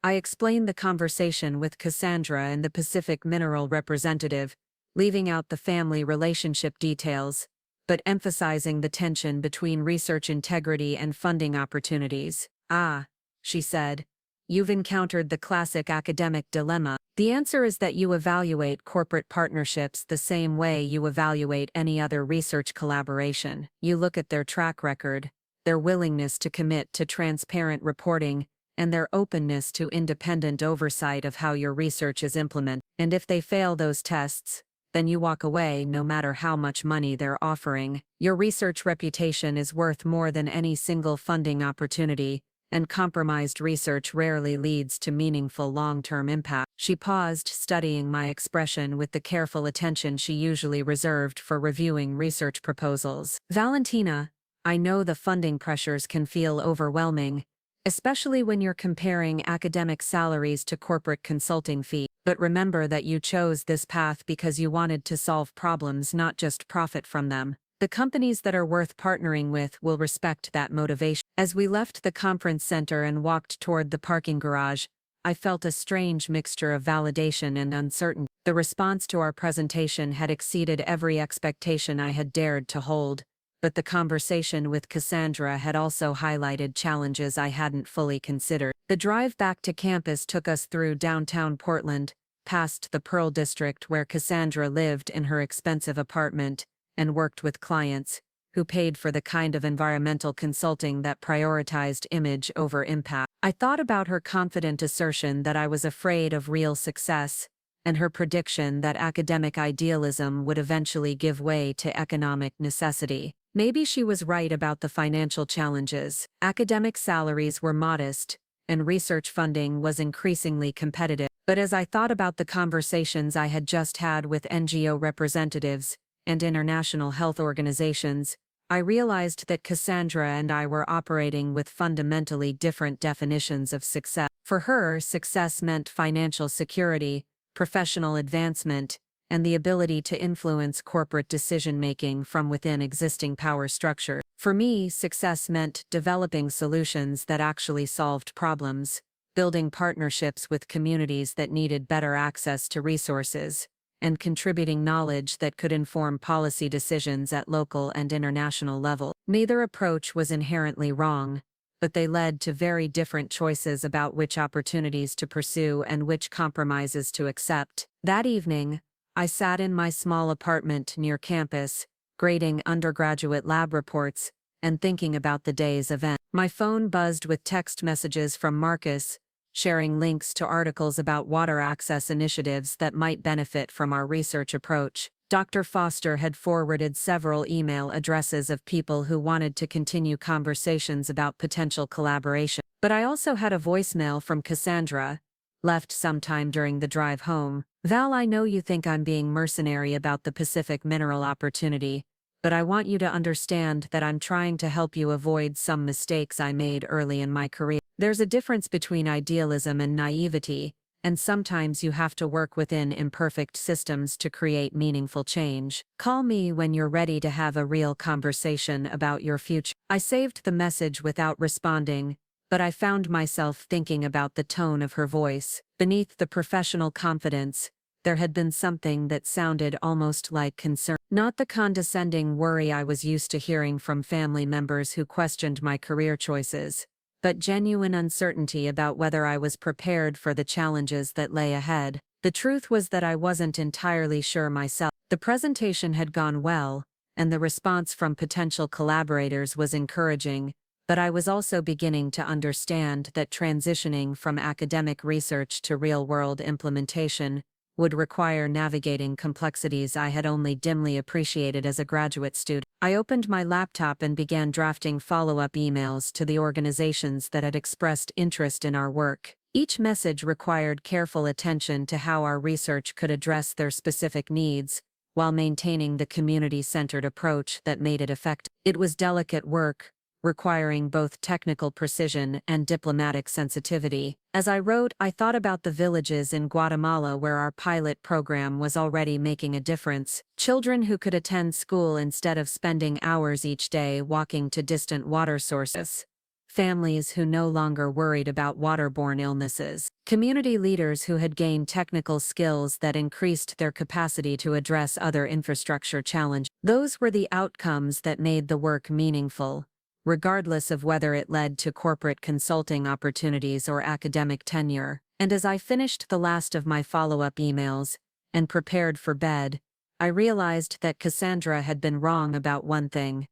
I explained the conversation with Cassandra and the Pacific Mineral representative, leaving out the family relationship details, but emphasizing the tension between research integrity and funding opportunities. Ah, she said, you've encountered the classic academic dilemma. The answer is that you evaluate corporate partnerships the same way you evaluate any other research collaboration. You look at their track record, their willingness to commit to transparent reporting, and their openness to independent oversight of how your research is implemented. And if they fail those tests, then you walk away no matter how much money they're offering. Your research reputation is worth more than any single funding opportunity, and compromised research rarely leads to meaningful long-term impact. She paused, studying my expression with the careful attention she usually reserved for reviewing research proposals. Valentina, I know the funding pressures can feel overwhelming, especially when you're comparing academic salaries to corporate consulting fees. But remember that you chose this path because you wanted to solve problems, not just profit from them. The companies that are worth partnering with will respect that motivation. As we left the conference center and walked toward the parking garage, I felt a strange mixture of validation and uncertainty. The response to our presentation had exceeded every expectation I had dared to hold, but the conversation with Cassandra had also highlighted challenges I hadn't fully considered. The drive back to campus took us through downtown Portland, past the Pearl District where Cassandra lived in her expensive apartment and worked with clients who paid for the kind of environmental consulting that prioritized image over impact. I thought about her confident assertion that I was afraid of real success, and her prediction that academic idealism would eventually give way to economic necessity. Maybe she was right about the financial challenges. Academic salaries were modest, and research funding was increasingly competitive. But as I thought about the conversations I had just had with NGO representatives and international health organizations, I realized that Cassandra and I were operating with fundamentally different definitions of success. For her, success meant financial security, professional advancement, and the ability to influence corporate decision-making from within existing power structures. For me, success meant developing solutions that actually solved problems, building partnerships with communities that needed better access to resources, and contributing knowledge that could inform policy decisions at local and international level. Neither approach was inherently wrong, but they led to very different choices about which opportunities to pursue and which compromises to accept. That evening, I sat in my small apartment near campus, grading undergraduate lab reports and thinking about the day's event. My phone buzzed with text messages from Marcus, sharing links to articles about water access initiatives that might benefit from our research approach. Dr. Foster had forwarded several email addresses of people who wanted to continue conversations about potential collaboration. But I also had a voicemail from Cassandra, left sometime during the drive home. Val, I know you think I'm being mercenary about the Pacific mineral opportunity, but I want you to understand that I'm trying to help you avoid some mistakes I made early in my career. There's a difference between idealism and naivety, and sometimes you have to work within imperfect systems to create meaningful change. Call me when you're ready to have a real conversation about your future. I saved the message without responding, but I found myself thinking about the tone of her voice. Beneath the professional confidence, there had been something that sounded almost like concern. Not the condescending worry I was used to hearing from family members who questioned my career choices, but genuine uncertainty about whether I was prepared for the challenges that lay ahead. The truth was that I wasn't entirely sure myself. The presentation had gone well, and the response from potential collaborators was encouraging, but I was also beginning to understand that transitioning from academic research to real-world implementation would require navigating complexities I had only dimly appreciated as a graduate student. I opened my laptop and began drafting follow-up emails to the organizations that had expressed interest in our work. Each message required careful attention to how our research could address their specific needs, while maintaining the community-centered approach that made it effective. It was delicate work, requiring both technical precision and diplomatic sensitivity. As I wrote, I thought about the villages in Guatemala where our pilot program was already making a difference. Children who could attend school instead of spending hours each day walking to distant water sources. Families who no longer worried about waterborne illnesses. Community leaders who had gained technical skills that increased their capacity to address other infrastructure challenges. Those were the outcomes that made the work meaningful, regardless of whether it led to corporate consulting opportunities or academic tenure. And as I finished the last of my follow-up emails and prepared for bed, I realized that Cassandra had been wrong about one thing.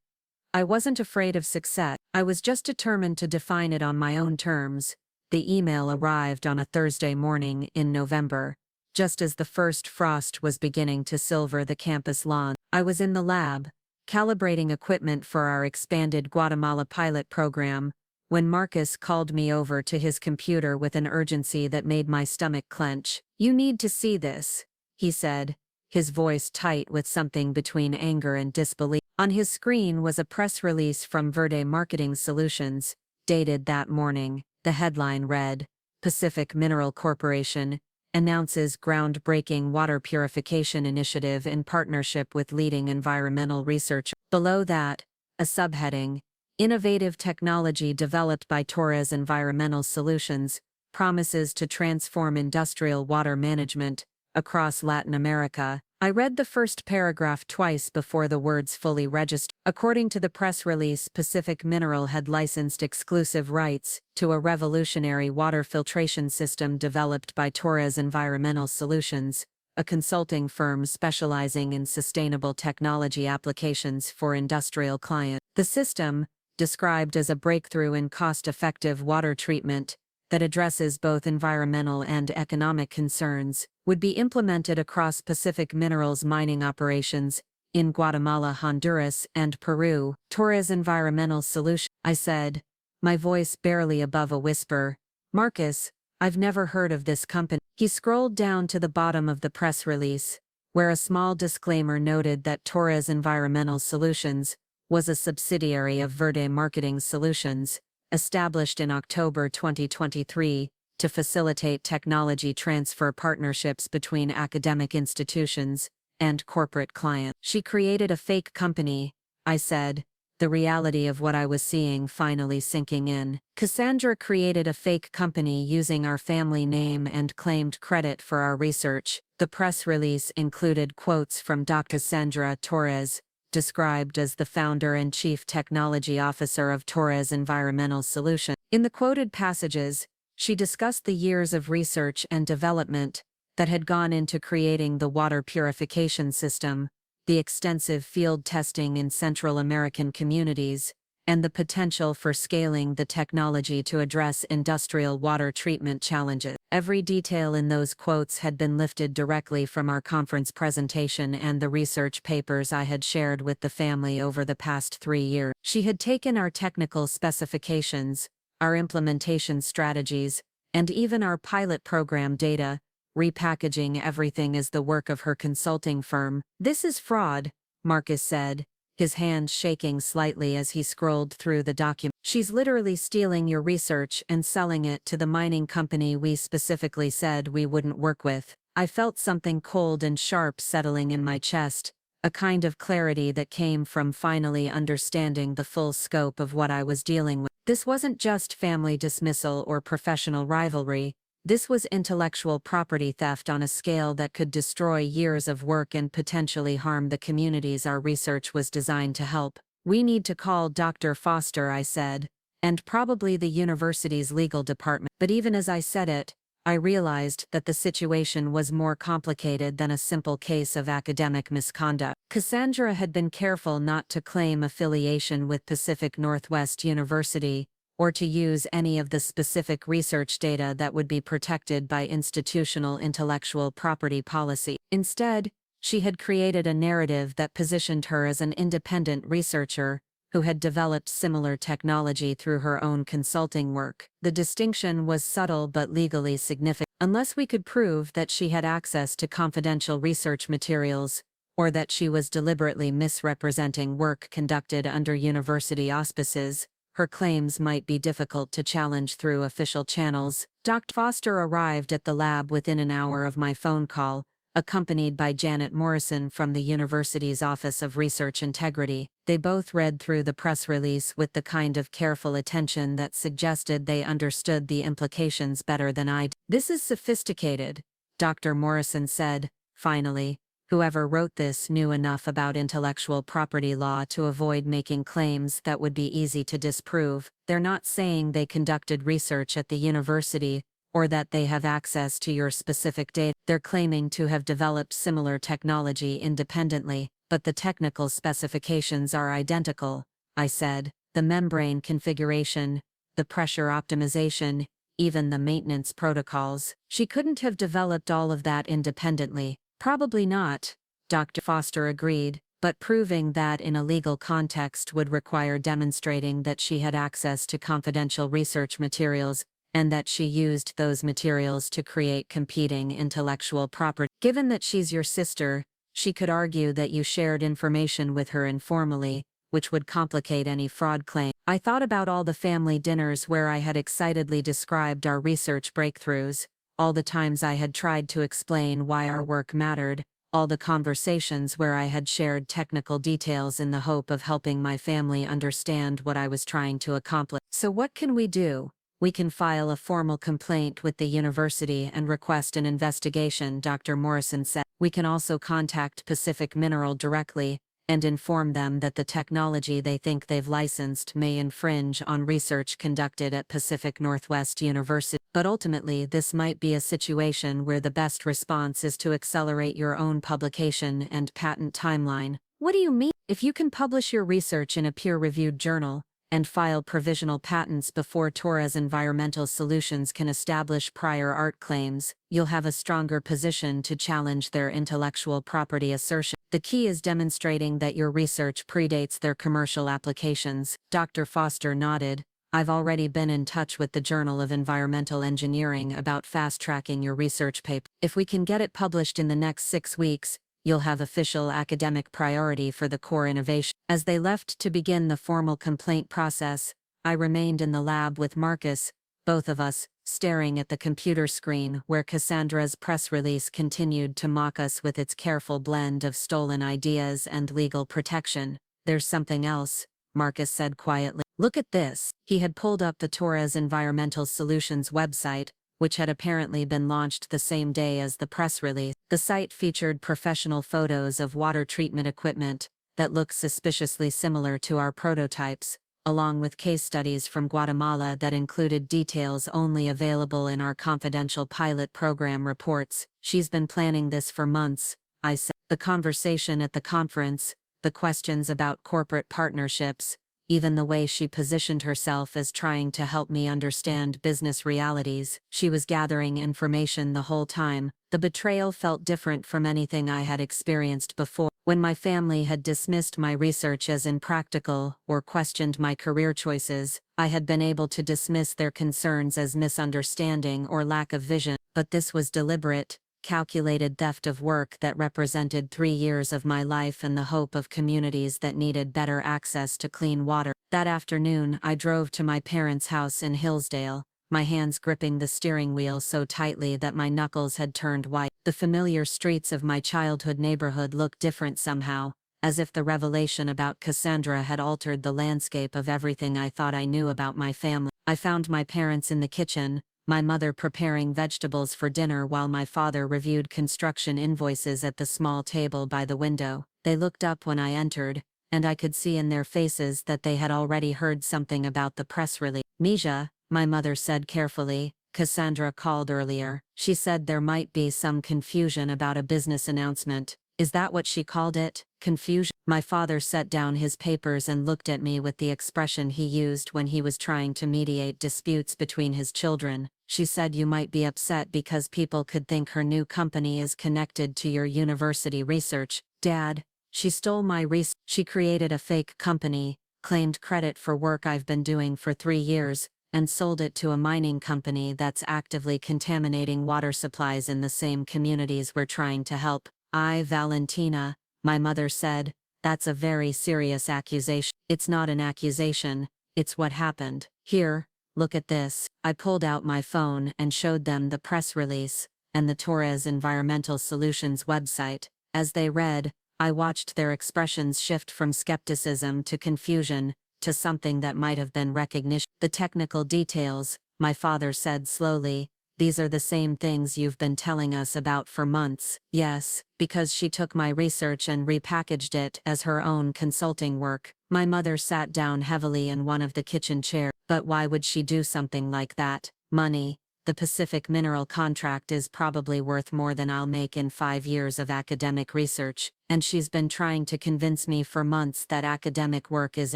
I wasn't afraid of success. I was just determined to define it on my own terms. The email arrived on a Thursday morning in November, just as the first frost was beginning to silver the campus lawn. I was in the lab, calibrating equipment for our expanded Guatemala pilot program, when Marcus called me over to his computer with an urgency that made my stomach clench. "You need to see this," he said, his voice tight with something between anger and disbelief. On his screen was a press release from Verde Marketing Solutions, dated that morning. The headline read, "Pacific Mineral Corporation announces groundbreaking water purification initiative in partnership with leading environmental research." Below that, a subheading, "Innovative technology developed by Torres Environmental Solutions promises to transform industrial water management across Latin America." I read the first paragraph twice before the words fully registered. According to the press release, Pacific Mineral had licensed exclusive rights to a revolutionary water filtration system developed by Torres Environmental Solutions, a consulting firm specializing in sustainable technology applications for industrial clients. The system, described as a breakthrough in cost-effective water treatment that addresses both environmental and economic concerns, would be implemented across Pacific Minerals mining operations in Guatemala, Honduras, and Peru. Torres Environmental Solutions, I said, my voice barely above a whisper. "Marcus, I've never heard of this company." He scrolled down to the bottom of the press release, where a small disclaimer noted that Torres Environmental Solutions was a subsidiary of Verde Marketing Solutions, established in October 2023, to facilitate technology transfer partnerships between academic institutions and corporate clients. "She created a fake company," I said, the reality of what I was seeing finally sinking in. "Cassandra created a fake company using our family name and claimed credit for our research." The press release included quotes from Dr. Cassandra Torres, described as the founder and chief technology officer of Torres Environmental Solutions. In the quoted passages, she discussed the years of research and development that had gone into creating the water purification system, the extensive field testing in Central American communities, and the potential for scaling the technology to address industrial water treatment challenges. Every detail in those quotes had been lifted directly from our conference presentation and the research papers I had shared with the family over the past 3 years. She had taken our technical specifications, our implementation strategies, and even our pilot program data, repackaging everything as the work of her consulting firm. "This is fraud," Marcus said, his hands shaking slightly as he scrolled through the document. "She's literally stealing your research and selling it to the mining company we specifically said we wouldn't work with." I felt something cold and sharp settling in my chest, a kind of clarity that came from finally understanding the full scope of what I was dealing with. This wasn't just family dismissal or professional rivalry. This was intellectual property theft on a scale that could destroy years of work and potentially harm the communities our research was designed to help. "We need to call Dr. Foster," I said, "and probably the university's legal department." But even as I said it, I realized that the situation was more complicated than a simple case of academic misconduct. Cassandra had been careful not to claim affiliation with Pacific Northwest University, or to use any of the specific research data that would be protected by institutional intellectual property policy. Instead, she had created a narrative that positioned her as an independent researcher who had developed similar technology through her own consulting work. The distinction was subtle but legally significant. Unless we could prove that she had access to confidential research materials, or that she was deliberately misrepresenting work conducted under university auspices, her claims might be difficult to challenge through official channels. Dr. Foster arrived at the lab within an hour of my phone call, accompanied by Janet Morrison from the university's Office of Research Integrity. They both read through the press release with the kind of careful attention that suggested they understood the implications better than I did. "This is sophisticated," Dr. Morrison said, finally. "Whoever wrote this knew enough about intellectual property law to avoid making claims that would be easy to disprove. They're not saying they conducted research at the university, or that they have access to your specific data. They're claiming to have developed similar technology independently, but the technical specifications are identical," I said. "The membrane configuration, the pressure optimization, even the maintenance protocols. She couldn't have developed all of that independently." "Probably not," Dr. Foster agreed, "but proving that in a legal context would require demonstrating that she had access to confidential research materials, and that she used those materials to create competing intellectual property. Given that she's your sister, she could argue that you shared information with her informally, which would complicate any fraud claim." I thought about all the family dinners where I had excitedly described our research breakthroughs, all the times I had tried to explain why our work mattered, all the conversations where I had shared technical details in the hope of helping my family understand what I was trying to accomplish. "So what can we do?" "We can file a formal complaint with the university and request an investigation," Dr. Morrison said. "We can also contact Pacific Mineral directly and inform them that the technology they think they've licensed may infringe on research conducted at Pacific Northwest University. But ultimately, this might be a situation where the best response is to accelerate your own publication and patent timeline." "What do you mean?" "If you can publish your research in a peer-reviewed journal and file provisional patents before Torres Environmental Solutions can establish prior art claims, you'll have a stronger position to challenge their intellectual property assertion. The key is demonstrating that your research predates their commercial applications." Dr. Foster nodded. "I've already been in touch with the Journal of Environmental Engineering about fast-tracking your research paper. If we can get it published in the next 6 weeks, you'll have official academic priority for the core innovation." As they left to begin the formal complaint process, I remained in the lab with Marcus, both of us, staring at the computer screen where Cassandra's press release continued to mock us with its careful blend of stolen ideas and legal protection. "There's something else," Marcus said quietly. "Look at this." He had pulled up the Torres Environmental Solutions website, which had apparently been launched the same day as the press release. The site featured professional photos of water treatment equipment that looked suspiciously similar to our prototypes, along with case studies from Guatemala that included details only available in our confidential pilot program reports. "She's been planning this for months," I said. The conversation at the conference, the questions about corporate partnerships, even the way she positioned herself as trying to help me understand business realities. She was gathering information the whole time. The betrayal felt different from anything I had experienced before. When my family had dismissed my research as impractical or questioned my career choices, I had been able to dismiss their concerns as misunderstanding or lack of vision. But this was deliberate, calculated theft of work that represented 3 years of my life and the hope of communities that needed better access to clean water. That afternoon, I drove to my parents' house in Hillsdale, my hands gripping the steering wheel so tightly that my knuckles had turned white. The familiar streets of my childhood neighborhood looked different somehow, as if the revelation about Cassandra had altered the landscape of everything I thought I knew about my family. I found my parents in the kitchen, my mother preparing vegetables for dinner while my father reviewed construction invoices at the small table by the window. They looked up when I entered, and I could see in their faces that they had already heard something about the press release. Misha, my mother said carefully, Cassandra called earlier. She said there might be some confusion about a business announcement. Is that what she called it? Confusion? My father set down his papers and looked at me with the expression he used when he was trying to mediate disputes between his children. She said you might be upset because people could think her new company is connected to your university research. Dad, she stole my research. She created a fake company, claimed credit for work I've been doing for 3 years, and sold it to a mining company that's actively contaminating water supplies in the same communities we're trying to help. Valentina, my mother said, that's a very serious accusation. It's not an accusation, it's what happened. Here, look at this. I pulled out my phone and showed them the press release and the Torres Environmental Solutions website. As they read, I watched their expressions shift from skepticism to confusion, to something that might have been recognition. The technical details, my father said slowly, these are the same things you've been telling us about for months. Yes, because she took my research and repackaged it as her own consulting work. My mother sat down heavily in one of the kitchen chairs. But why would she do something like that? Money. The Pacific Mineral contract is probably worth more than I'll make in 5 years of academic research, and she's been trying to convince me for months that academic work is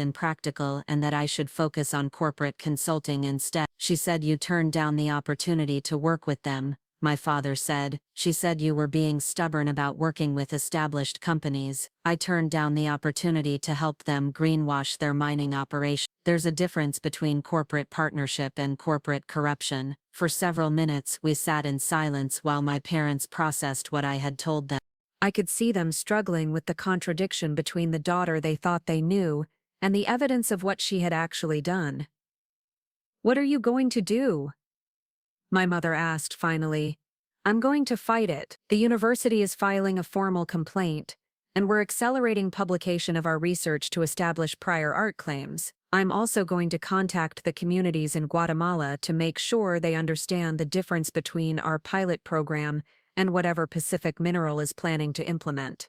impractical and that I should focus on corporate consulting instead. She said you turned down the opportunity to work with them, my father said. She said you were being stubborn about working with established companies. I turned down the opportunity to help them greenwash their mining operation. There's a difference between corporate partnership and corporate corruption. For several minutes we sat in silence while my parents processed what I had told them. I could see them struggling with the contradiction between the daughter they thought they knew and the evidence of what she had actually done. What are you going to do? My mother asked finally. I'm going to fight it. The university is filing a formal complaint, and we're accelerating publication of our research to establish prior art claims. I'm also going to contact the communities in Guatemala to make sure they understand the difference between our pilot program and whatever Pacific Mineral is planning to implement.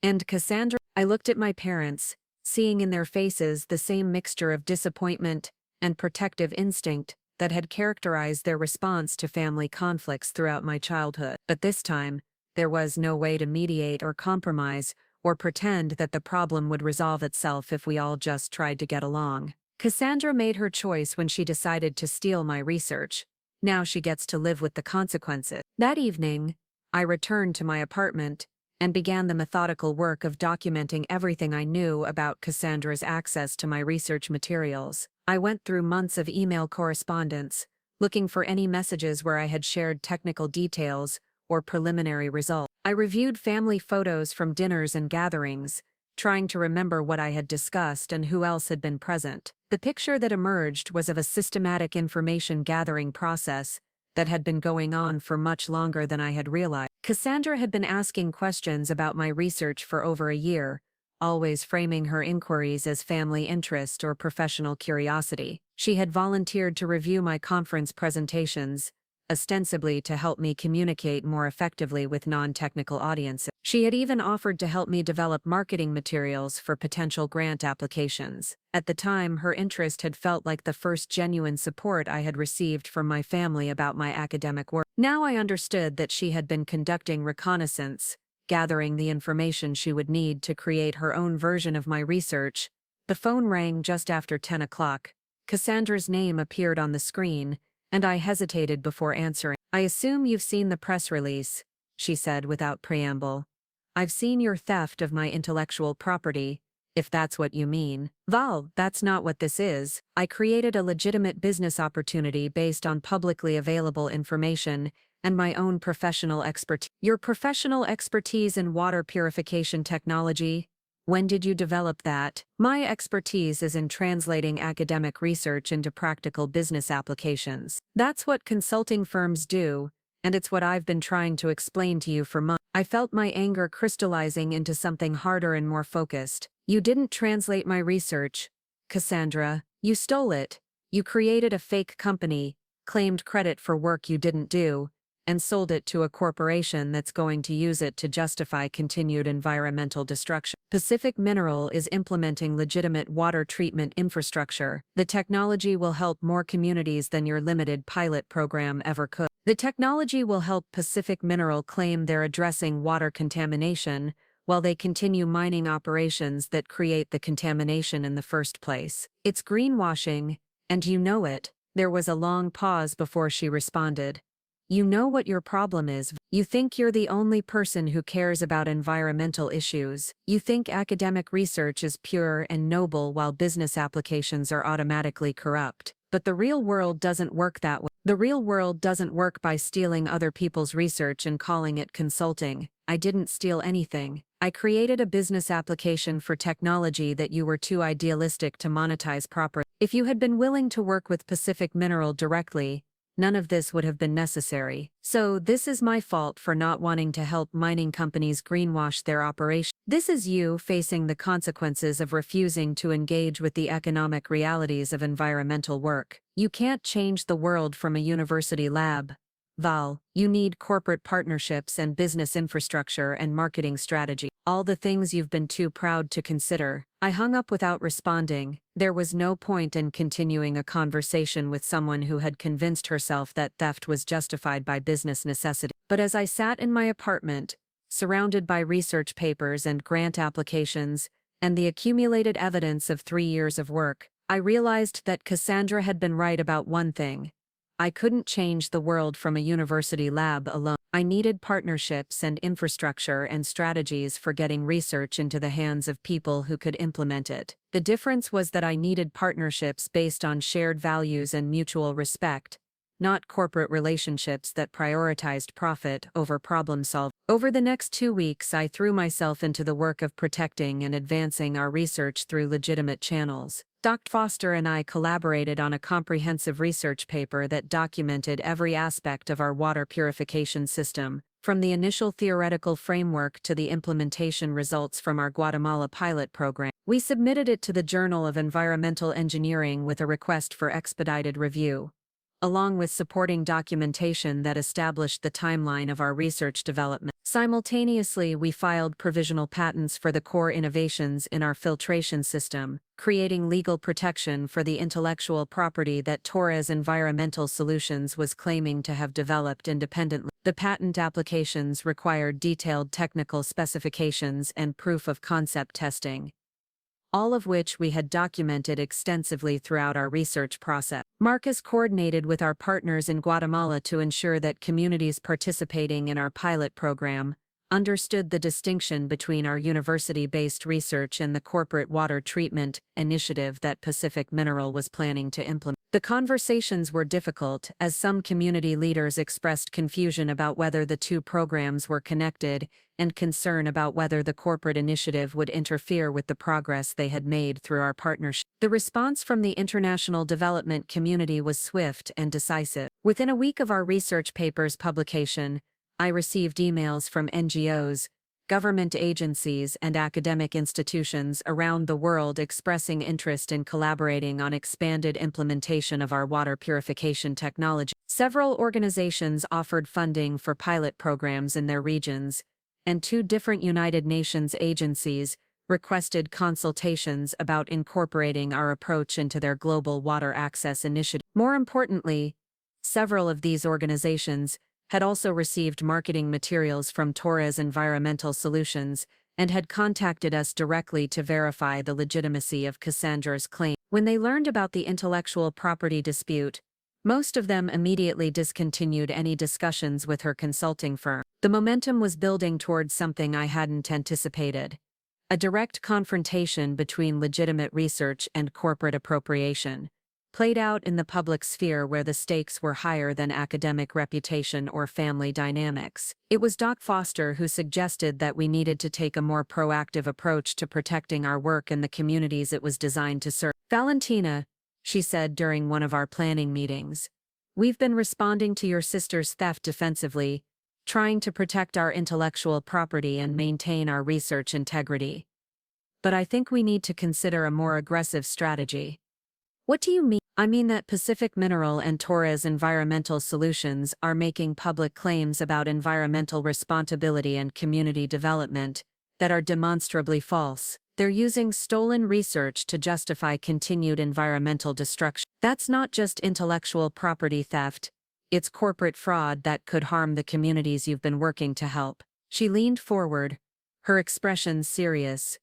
And Cassandra, I looked at my parents, seeing in their faces the same mixture of disappointment and protective instinct that had characterized their response to family conflicts throughout my childhood. But this time, there was no way to mediate or compromise or pretend that the problem would resolve itself if we all just tried to get along. Cassandra made her choice when she decided to steal my research. Now she gets to live with the consequences. That evening, I returned to my apartment and began the methodical work of documenting everything I knew about Cassandra's access to my research materials. I went through months of email correspondence, looking for any messages where I had shared technical details or preliminary results. I reviewed family photos from dinners and gatherings, trying to remember what I had discussed and who else had been present. The picture that emerged was of a systematic information gathering process that had been going on for much longer than I had realized. Cassandra had been asking questions about my research for over a year, always framing her inquiries as family interest or professional curiosity. She had volunteered to review my conference presentations, ostensibly to help me communicate more effectively with non-technical audiences. She had even offered to help me develop marketing materials for potential grant applications. At the time, her interest had felt like the first genuine support I had received from my family about my academic work. Now I understood that she had been conducting reconnaissance, gathering the information she would need to create her own version of my research, The phone rang just after 10 o'clock. Cassandra's name appeared on the screen, and I hesitated before answering. "I assume you've seen the press release," she said without preamble. "I've seen your theft of my intellectual property, if that's what you mean." "Val, that's not what this is. I created a legitimate business opportunity based on publicly available information and my own professional expertise." "Your professional expertise in water purification technology? When did you develop that?" "My expertise is in translating academic research into practical business applications. That's what consulting firms do, and it's what I've been trying to explain to you for months." I felt my anger crystallizing into something harder and more focused. "You didn't translate my research, Cassandra. You stole it. You created a fake company, claimed credit for work you didn't do, and sold it to a corporation that's going to use it to justify continued environmental destruction. Pacific Mineral is implementing legitimate water treatment infrastructure. The technology will help more communities than your limited pilot program ever could. The technology will help Pacific Mineral claim they're addressing water contamination, while they continue mining operations that create the contamination in the first place. It's greenwashing, and you know it." There was a long pause before she responded. "You know what your problem is. You think you're the only person who cares about environmental issues. You think academic research is pure and noble while business applications are automatically corrupt. But the real world doesn't work that way. The real world doesn't work by stealing other people's research and calling it consulting. I didn't steal anything. I created a business application for technology that you were too idealistic to monetize properly. If you had been willing to work with Pacific Mineral directly, none of this would have been necessary. So this is my fault for not wanting to help mining companies greenwash their operation. This is you facing the consequences of refusing to engage with the economic realities of environmental work. You can't change the world from a university lab, Val. You need corporate partnerships and business infrastructure and marketing strategy. All the things you've been too proud to consider. I hung up without responding. There was no point in continuing a conversation with someone who had convinced herself that theft was justified by business necessity. But as I sat in my apartment, surrounded by research papers and grant applications, and the accumulated evidence of 3 years of work, I realized that Cassandra had been right about one thing. I couldn't change the world from a university lab alone. I needed partnerships and infrastructure and strategies for getting research into the hands of people who could implement it. The difference was that I needed partnerships based on shared values and mutual respect, not corporate relationships that prioritized profit over problem solving. Over the next 2 weeks, I threw myself into the work of protecting and advancing our research through legitimate channels. Dr. Foster and I collaborated on a comprehensive research paper that documented every aspect of our water purification system, from the initial theoretical framework to the implementation results from our Guatemala pilot program. We submitted it to the Journal of Environmental Engineering with a request for expedited review, along with supporting documentation that established the timeline of our research development. Simultaneously, we filed provisional patents for the core innovations in our filtration system, creating legal protection for the intellectual property that Torres Environmental Solutions was claiming to have developed independently. The patent applications required detailed technical specifications and proof of concept testing, all of which we had documented extensively throughout our research process. Marcus coordinated with our partners in Guatemala to ensure that communities participating in our pilot program understood the distinction between our university-based research and the corporate water treatment initiative that Pacific Mineral was planning to implement. The conversations were difficult, as some community leaders expressed confusion about whether the two programs were connected and concern about whether the corporate initiative would interfere with the progress they had made through our partnership. The response from the international development community was swift and decisive. Within a week of our research paper's publication, I received emails from NGOs, government agencies, and academic institutions around the world expressing interest in collaborating on expanded implementation of our water purification technology. Several organizations offered funding for pilot programs in their regions, and 2 different United Nations agencies requested consultations about incorporating our approach into their global water access initiative. More importantly, several of these organizations had also received marketing materials from Torres Environmental Solutions and had contacted us directly to verify the legitimacy of Cassandra's claim. When they learned about the intellectual property dispute, most of them immediately discontinued any discussions with her consulting firm. The momentum was building towards something I hadn't anticipated: a direct confrontation between legitimate research and corporate appropriation, played out in the public sphere where the stakes were higher than academic reputation or family dynamics. It was Doc Foster who suggested that we needed to take a more proactive approach to protecting our work and the communities it was designed to serve. "Valentina," she said during one of our planning meetings, "we've been responding to your sister's theft defensively, trying to protect our intellectual property and maintain our research integrity. But I think we need to consider a more aggressive strategy." "What do you mean?" "I mean that Pacific Mineral and Torres Environmental Solutions are making public claims about environmental responsibility and community development that are demonstrably false. They're using stolen research to justify continued environmental destruction. That's not just intellectual property theft, it's corporate fraud that could harm the communities you've been working to help." She leaned forward, her expression serious.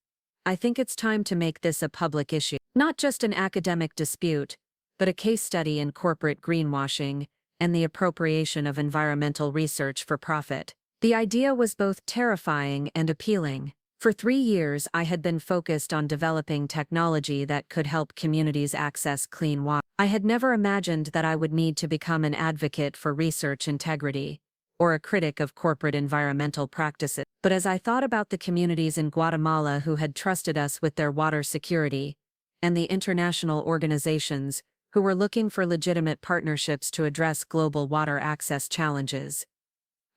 "I think it's time to make this a public issue. Not just an academic dispute, but a case study in corporate greenwashing and the appropriation of environmental research for profit." The idea was both terrifying and appealing. For 3 years, I had been focused on developing technology that could help communities access clean water. I had never imagined that I would need to become an advocate for research integrity, or a critic of corporate environmental practices. But as I thought about the communities in Guatemala who had trusted us with their water security, and the international organizations who were looking for legitimate partnerships to address global water access challenges,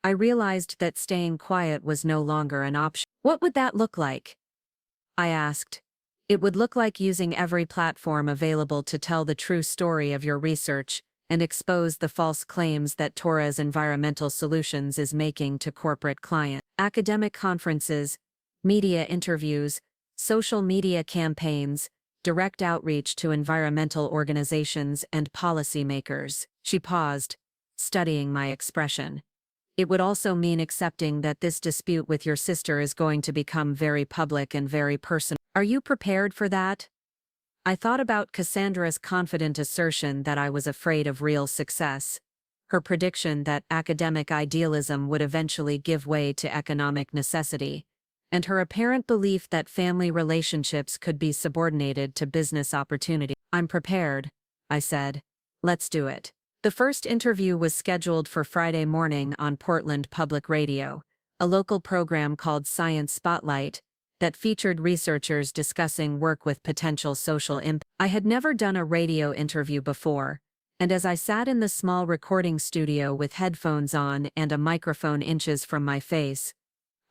I realized that staying quiet was no longer an option. "What would that look like?" I asked. "It would look like using every platform available to tell the true story of your research and expose the false claims that Torres Environmental Solutions is making to corporate clients. Academic conferences, media interviews, social media campaigns, direct outreach to environmental organizations and policymakers." She paused, studying my expression. "It would also mean accepting that this dispute with your sister is going to become very public and very personal. Are you prepared for that?" I thought about Cassandra's confident assertion that I was afraid of real success, her prediction that academic idealism would eventually give way to economic necessity, and her apparent belief that family relationships could be subordinated to business opportunity. "I'm prepared," I said. "Let's do it." The first interview was scheduled for Friday morning on Portland Public Radio, a local program called Science Spotlight that featured researchers discussing work with potential social impact. I had never done a radio interview before, and as I sat in the small recording studio with headphones on and a microphone inches from my face,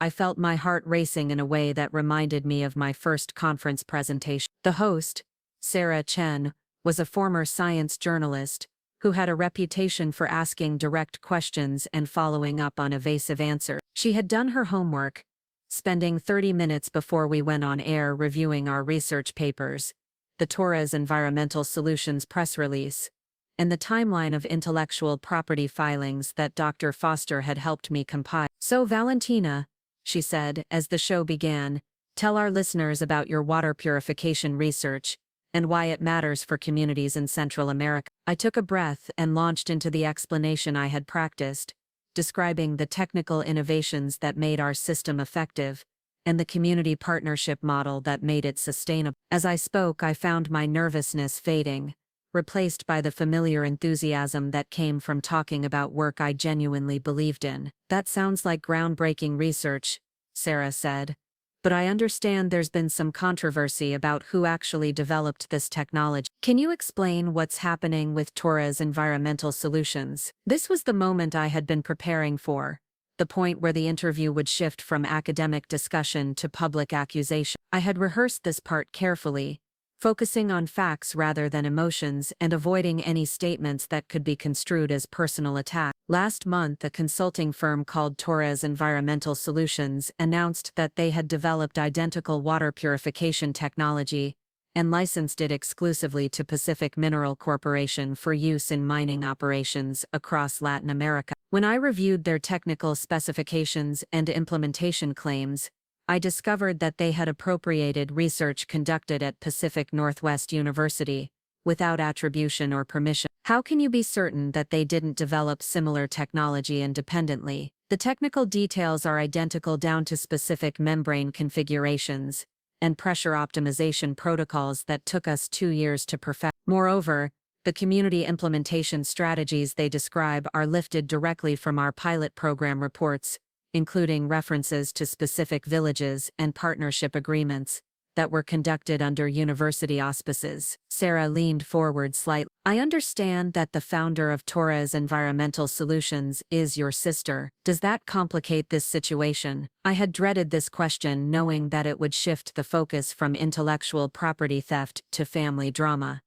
I felt my heart racing in a way that reminded me of my first conference presentation. The host, Sarah Chen, was a former science journalist who had a reputation for asking direct questions and following up on evasive answers. She had done her homework, spending 30 minutes before we went on air reviewing our research papers, the Torres Environmental Solutions press release, and the timeline of intellectual property filings that Dr. Foster had helped me compile. "So Valentina," she said as the show began, "tell our listeners about your water purification research and why it matters for communities in Central America." I took a breath and launched into the explanation I had practiced, describing the technical innovations that made our system effective and the community partnership model that made it sustainable. As I spoke, I found my nervousness fading, replaced by the familiar enthusiasm that came from talking about work I genuinely believed in. "That sounds like groundbreaking research," Sarah said, "but I understand there's been some controversy about who actually developed this technology. Can you explain what's happening with Torres Environmental Solutions?" This was the moment I had been preparing for, the point where the interview would shift from academic discussion to public accusation. I had rehearsed this part carefully, focusing on facts rather than emotions and avoiding any statements that could be construed as personal attack. Last month, a consulting firm called Torres Environmental Solutions announced that they had developed identical water purification technology and licensed it exclusively to Pacific Mineral Corporation for use in mining operations across Latin America. When I reviewed their technical specifications and implementation claims, I discovered that they had appropriated research conducted at Pacific Northwest University, without attribution or permission. How can you be certain that they didn't develop similar technology independently? The technical details are identical down to specific membrane configurations and pressure optimization protocols that took us 2 years to perfect. Moreover, the community implementation strategies they describe are lifted directly from our pilot program reports, including references to specific villages and partnership agreements that were conducted under university auspices. Sarah leaned forward slightly. I understand that the founder of Torres Environmental Solutions is your sister. Does that complicate this situation? I had dreaded this question, knowing that it would shift the focus from intellectual property theft to family drama.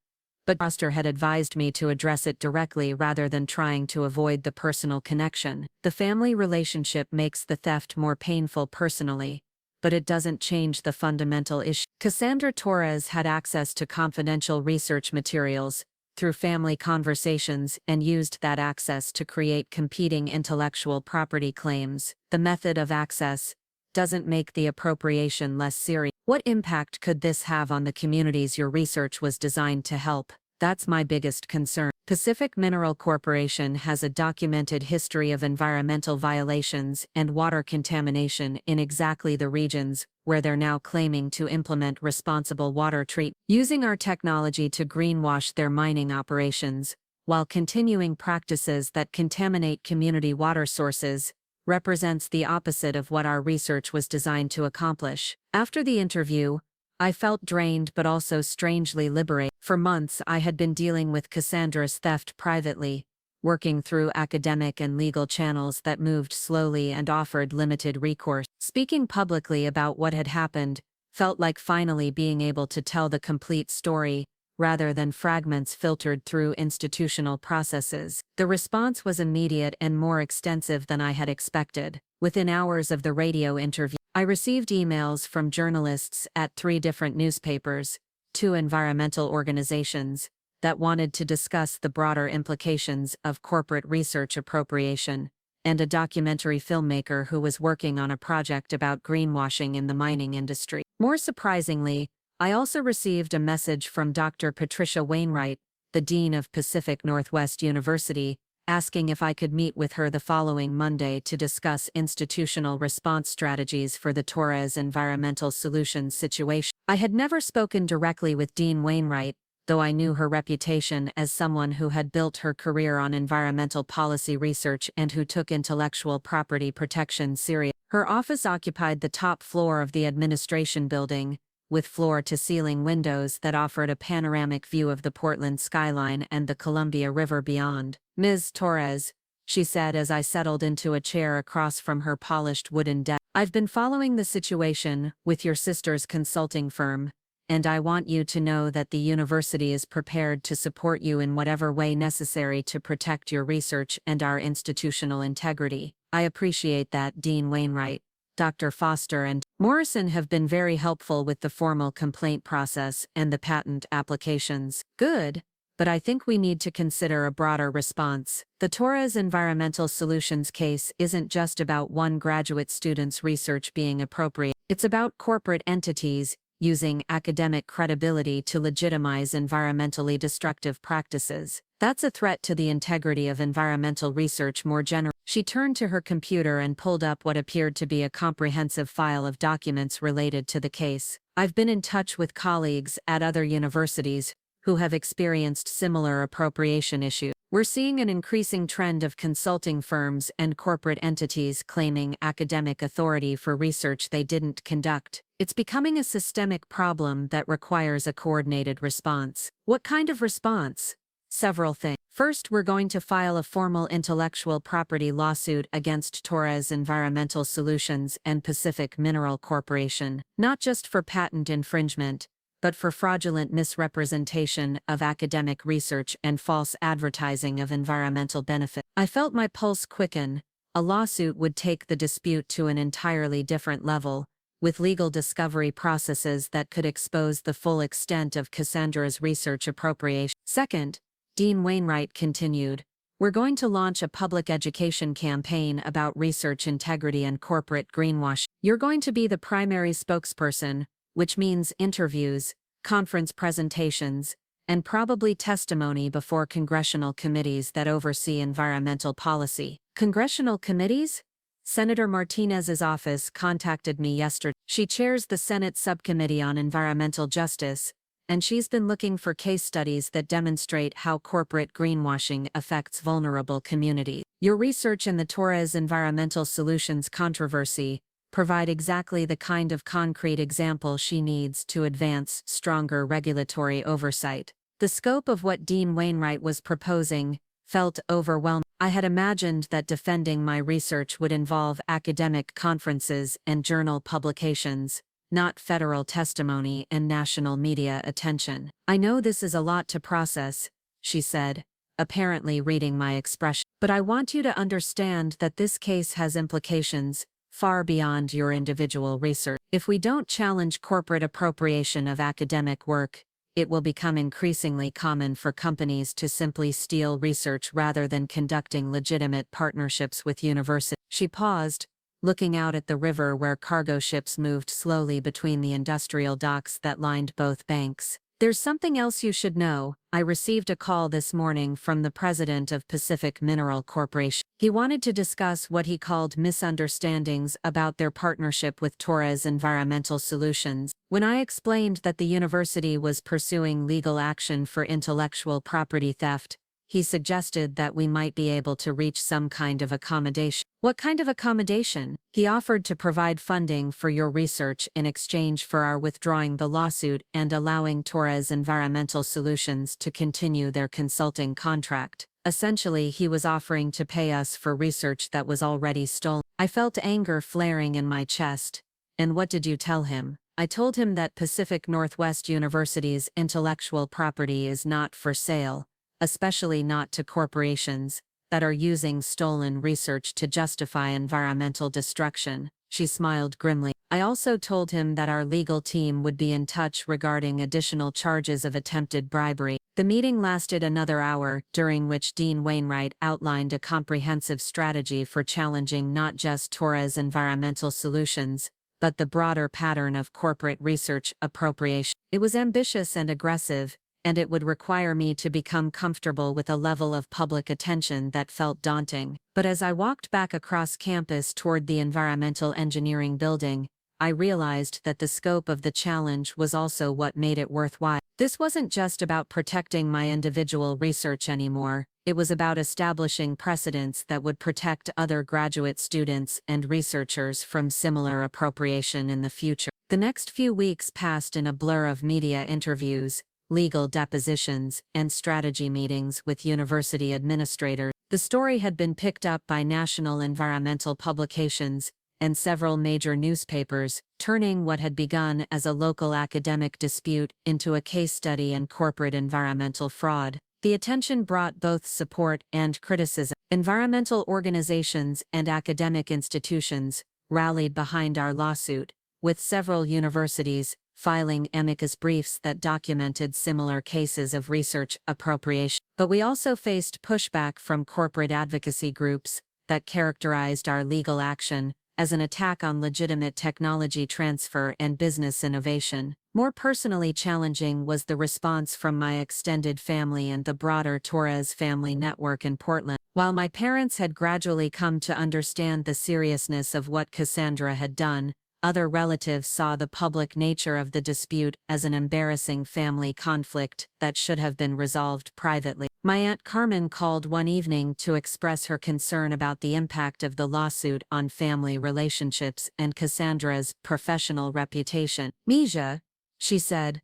But Foster had advised me to address it directly rather than trying to avoid the personal connection. The family relationship makes the theft more painful personally, but it doesn't change the fundamental issue. Cassandra Torres had access to confidential research materials through family conversations and used that access to create competing intellectual property claims. The method of access doesn't make the appropriation less serious. What impact could this have on the communities your research was designed to help? That's my biggest concern. Pacific Mineral Corporation has a documented history of environmental violations and water contamination in exactly the regions where they're now claiming to implement responsible water treatment. Using our technology to greenwash their mining operations, while continuing practices that contaminate community water sources, represents the opposite of what our research was designed to accomplish. After the interview, I felt drained but also strangely liberated. For months I had been dealing with Cassandra's theft privately, working through academic and legal channels that moved slowly and offered limited recourse. Speaking publicly about what had happened felt like finally being able to tell the complete story, rather than fragments filtered through institutional processes. The response was immediate and more extensive than I had expected. Within hours of the radio interview, I received emails from journalists at 3 different newspapers, 2 environmental organizations, that wanted to discuss the broader implications of corporate research appropriation, and a documentary filmmaker who was working on a project about greenwashing in the mining industry. More surprisingly, I also received a message from Dr. Patricia Wainwright, the Dean of Pacific Northwest University, asking if I could meet with her the following Monday to discuss institutional response strategies for the Torres Environmental Solutions situation. I had never spoken directly with Dean Wainwright, though I knew her reputation as someone who had built her career on environmental policy research and who took intellectual property protection seriously. Her office occupied the top floor of the administration building, with floor-to-ceiling windows that offered a panoramic view of the Portland skyline and the Columbia River beyond. "Ms. Torres," she said as I settled into a chair across from her polished wooden desk, "I've been following the situation with your sister's consulting firm, and I want you to know that the university is prepared to support you in whatever way necessary to protect your research and our institutional integrity." I appreciate that, Dean Wainwright. Dr. Foster and Morrison have been very helpful with the formal complaint process and the patent applications. Good, but I think we need to consider a broader response. The Torres Environmental Solutions case isn't just about one graduate student's research being appropriate. It's about corporate entities using academic credibility to legitimize environmentally destructive practices. That's a threat to the integrity of environmental research more generally. She turned to her computer and pulled up what appeared to be a comprehensive file of documents related to the case. I've been in touch with colleagues at other universities who have experienced similar appropriation issues. We're seeing an increasing trend of consulting firms and corporate entities claiming academic authority for research they didn't conduct. It's becoming a systemic problem that requires a coordinated response. What kind of response? Several things. First, we're going to file a formal intellectual property lawsuit against Torres Environmental Solutions and Pacific Mineral Corporation, not just for patent infringement, but for fraudulent misrepresentation of academic research and false advertising of environmental benefit. I felt my pulse quicken. A lawsuit would take the dispute to an entirely different level, with legal discovery processes that could expose the full extent of Cassandra's research appropriation. Second, Dean Wainwright continued, we're going to launch a public education campaign about research integrity and corporate greenwashing. You're going to be the primary spokesperson, which means interviews, conference presentations, and probably testimony before congressional committees that oversee environmental policy. Congressional committees? Senator Martinez's office contacted me yesterday. She chairs the Senate Subcommittee on Environmental Justice, and she's been looking for case studies that demonstrate how corporate greenwashing affects vulnerable communities. Your research in the Torres environmental solutions controversy provide exactly the kind of concrete example she needs to advance stronger regulatory oversight. The scope of what Dean Wainwright was proposing felt overwhelming. I had imagined that defending my research would involve academic conferences and journal publications, not federal testimony and national media attention. I know this is a lot to process, she said, apparently reading my expression. But I want you to understand that this case has implications far beyond your individual research. If we don't challenge corporate appropriation of academic work, it will become increasingly common for companies to simply steal research rather than conducting legitimate partnerships with universities. She paused, looking out at the river where cargo ships moved slowly between the industrial docks that lined both banks. There's something else you should know. I received a call this morning from the president of Pacific Mineral Corporation. He wanted to discuss what he called misunderstandings about their partnership with Torres Environmental Solutions. When I explained that the university was pursuing legal action for intellectual property theft, he suggested that we might be able to reach some kind of accommodation. What kind of accommodation? He offered to provide funding for your research in exchange for our withdrawing the lawsuit and allowing Torres Environmental Solutions to continue their consulting contract. Essentially, he was offering to pay us for research that was already stolen. I felt anger flaring in my chest. And what did you tell him? I told him that Pacific Northwest University's intellectual property is not for sale, especially not to corporations that are using stolen research to justify environmental destruction. She smiled grimly. I also told him that our legal team would be in touch regarding additional charges of attempted bribery. The meeting lasted another hour, during which Dean Wainwright outlined a comprehensive strategy for challenging not just Torres Environmental Solutions, but the broader pattern of corporate research appropriation. It was ambitious and aggressive, and it would require me to become comfortable with a level of public attention that felt daunting. But as I walked back across campus toward the environmental engineering building, I realized that the scope of the challenge was also what made it worthwhile. This wasn't just about protecting my individual research anymore, it was about establishing precedents that would protect other graduate students and researchers from similar appropriation in the future. The next few weeks passed in a blur of media interviews, legal depositions, and strategy meetings with university administrators. The story had been picked up by national environmental publications and several major newspapers, turning what had begun as a local academic dispute into a case study in corporate environmental fraud. The attention brought both support and criticism. Environmental organizations and academic institutions rallied behind our lawsuit, with several universities filing amicus briefs that documented similar cases of research appropriation. But we also faced pushback from corporate advocacy groups that characterized our legal action as an attack on legitimate technology transfer and business innovation. More personally challenging was the response from my extended family and the broader Torres family network in Portland. While my parents had gradually come to understand the seriousness of what Cassandra had done, other relatives saw the public nature of the dispute as an embarrassing family conflict that should have been resolved privately. My Aunt Carmen called one evening to express her concern about the impact of the lawsuit on family relationships and Cassandra's professional reputation. "Misha," she said,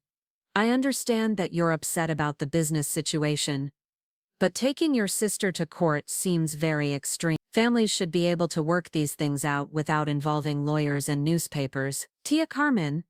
"I understand that you're upset about the business situation, but taking your sister to court seems very extreme. Families should be able to work these things out without involving lawyers and newspapers." "Tia Carmen,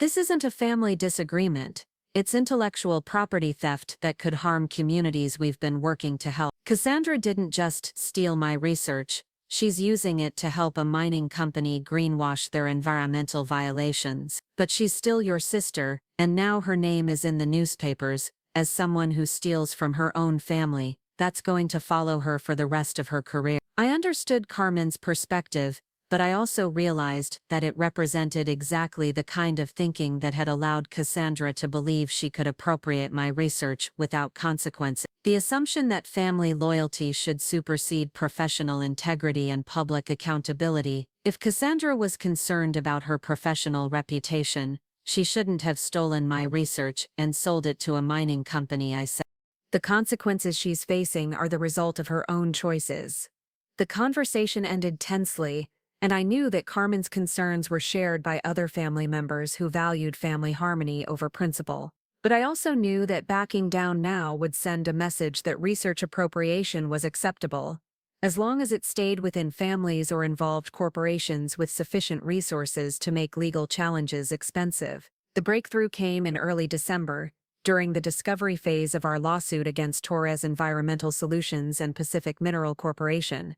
this isn't a family disagreement. It's intellectual property theft that could harm communities we've been working to help. Cassandra didn't just steal my research, she's using it to help a mining company greenwash their environmental violations. But she's still your sister, and now her name is in the newspapers as someone who steals from her own family. That's going to follow her for the rest of her career." I understood Carmen's perspective, but I also realized that it represented exactly the kind of thinking that had allowed Cassandra to believe she could appropriate my research without consequences. The assumption that family loyalty should supersede professional integrity and public accountability. If Cassandra was concerned about her professional reputation, she shouldn't have stolen my research and sold it to a mining company, I said. The consequences she's facing are the result of her own choices. The conversation ended tensely, and I knew that Carmen's concerns were shared by other family members who valued family harmony over principle. But I also knew that backing down now would send a message that research appropriation was acceptable, as long as it stayed within families or involved corporations with sufficient resources to make legal challenges expensive. The breakthrough came in early December, during the discovery phase of our lawsuit against Torres Environmental Solutions and Pacific Mineral Corporation.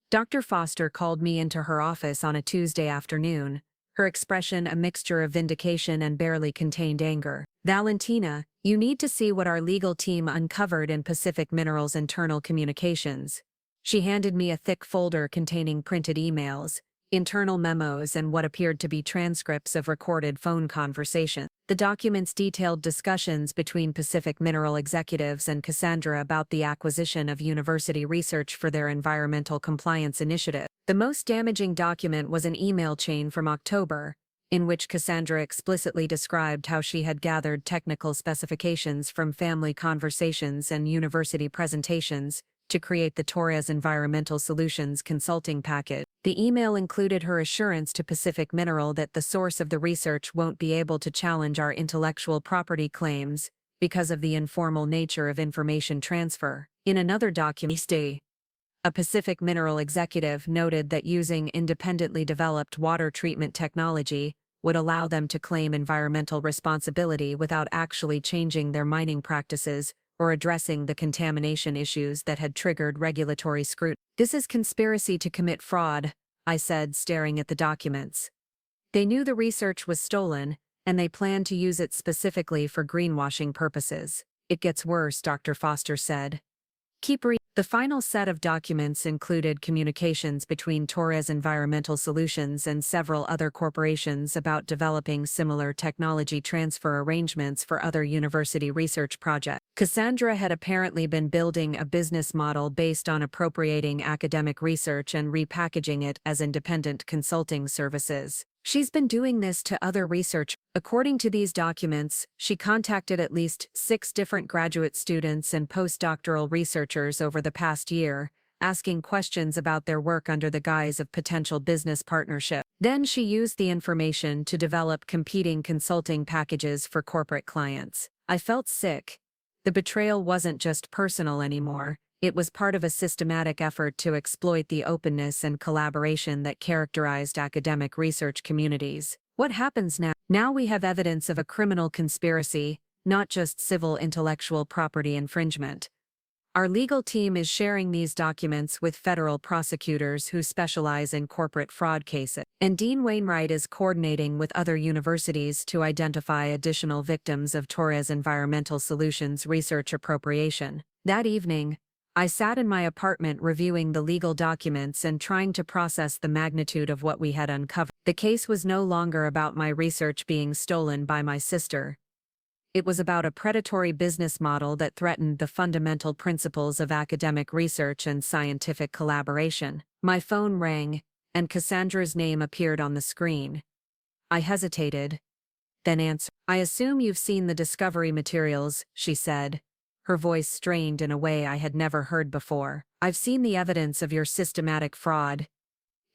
Dr. Foster called me into her office on a Tuesday afternoon, her expression a mixture of vindication and barely contained anger. "Valentina, you need to see what our legal team uncovered in Pacific Minerals' internal communications." She handed me a thick folder containing printed emails, internal memos, and what appeared to be transcripts of recorded phone conversations. The documents detailed discussions between Pacific Mineral executives and Cassandra about the acquisition of university research for their environmental compliance initiative. The most damaging document was an email chain from October, in which Cassandra explicitly described how she had gathered technical specifications from family conversations and university presentations to create the Torres Environmental Solutions consulting package. The email included her assurance to Pacific Mineral that the source of the research won't be able to challenge our intellectual property claims because of the informal nature of information transfer. In another document, a Pacific Mineral executive noted that using independently developed water treatment technology would allow them to claim environmental responsibility without actually changing their mining practices or addressing the contamination issues that had triggered regulatory scrutiny. "This is conspiracy to commit fraud," I said, staring at the documents. "They knew the research was stolen, and they planned to use it specifically for greenwashing purposes." "It gets worse," Dr. Foster said. "Keep reading." The final set of documents included communications between Torres Environmental Solutions and several other corporations about developing similar technology transfer arrangements for other university research projects. Cassandra had apparently been building a business model based on appropriating academic research and repackaging it as independent consulting services. She's been doing this to other research. According to these documents, she contacted at least 6 different graduate students and postdoctoral researchers over the past year, asking questions about their work under the guise of potential business partnership. Then she used the information to develop competing consulting packages for corporate clients. I felt sick. The betrayal wasn't just personal anymore. It was part of a systematic effort to exploit the openness and collaboration that characterized academic research communities. What happens now? Now we have evidence of a criminal conspiracy, not just civil intellectual property infringement. Our legal team is sharing these documents with federal prosecutors who specialize in corporate fraud cases, and Dean Wainwright is coordinating with other universities to identify additional victims of Torres Environmental Solutions research appropriation. That evening, I sat in my apartment reviewing the legal documents and trying to process the magnitude of what we had uncovered. The case was no longer about my research being stolen by my sister. It was about a predatory business model that threatened the fundamental principles of academic research and scientific collaboration. My phone rang, and Cassandra's name appeared on the screen. I hesitated, then answered. "I assume you've seen the discovery materials," she said, her voice strained in a way I had never heard before. "I've seen the evidence of your systematic fraud,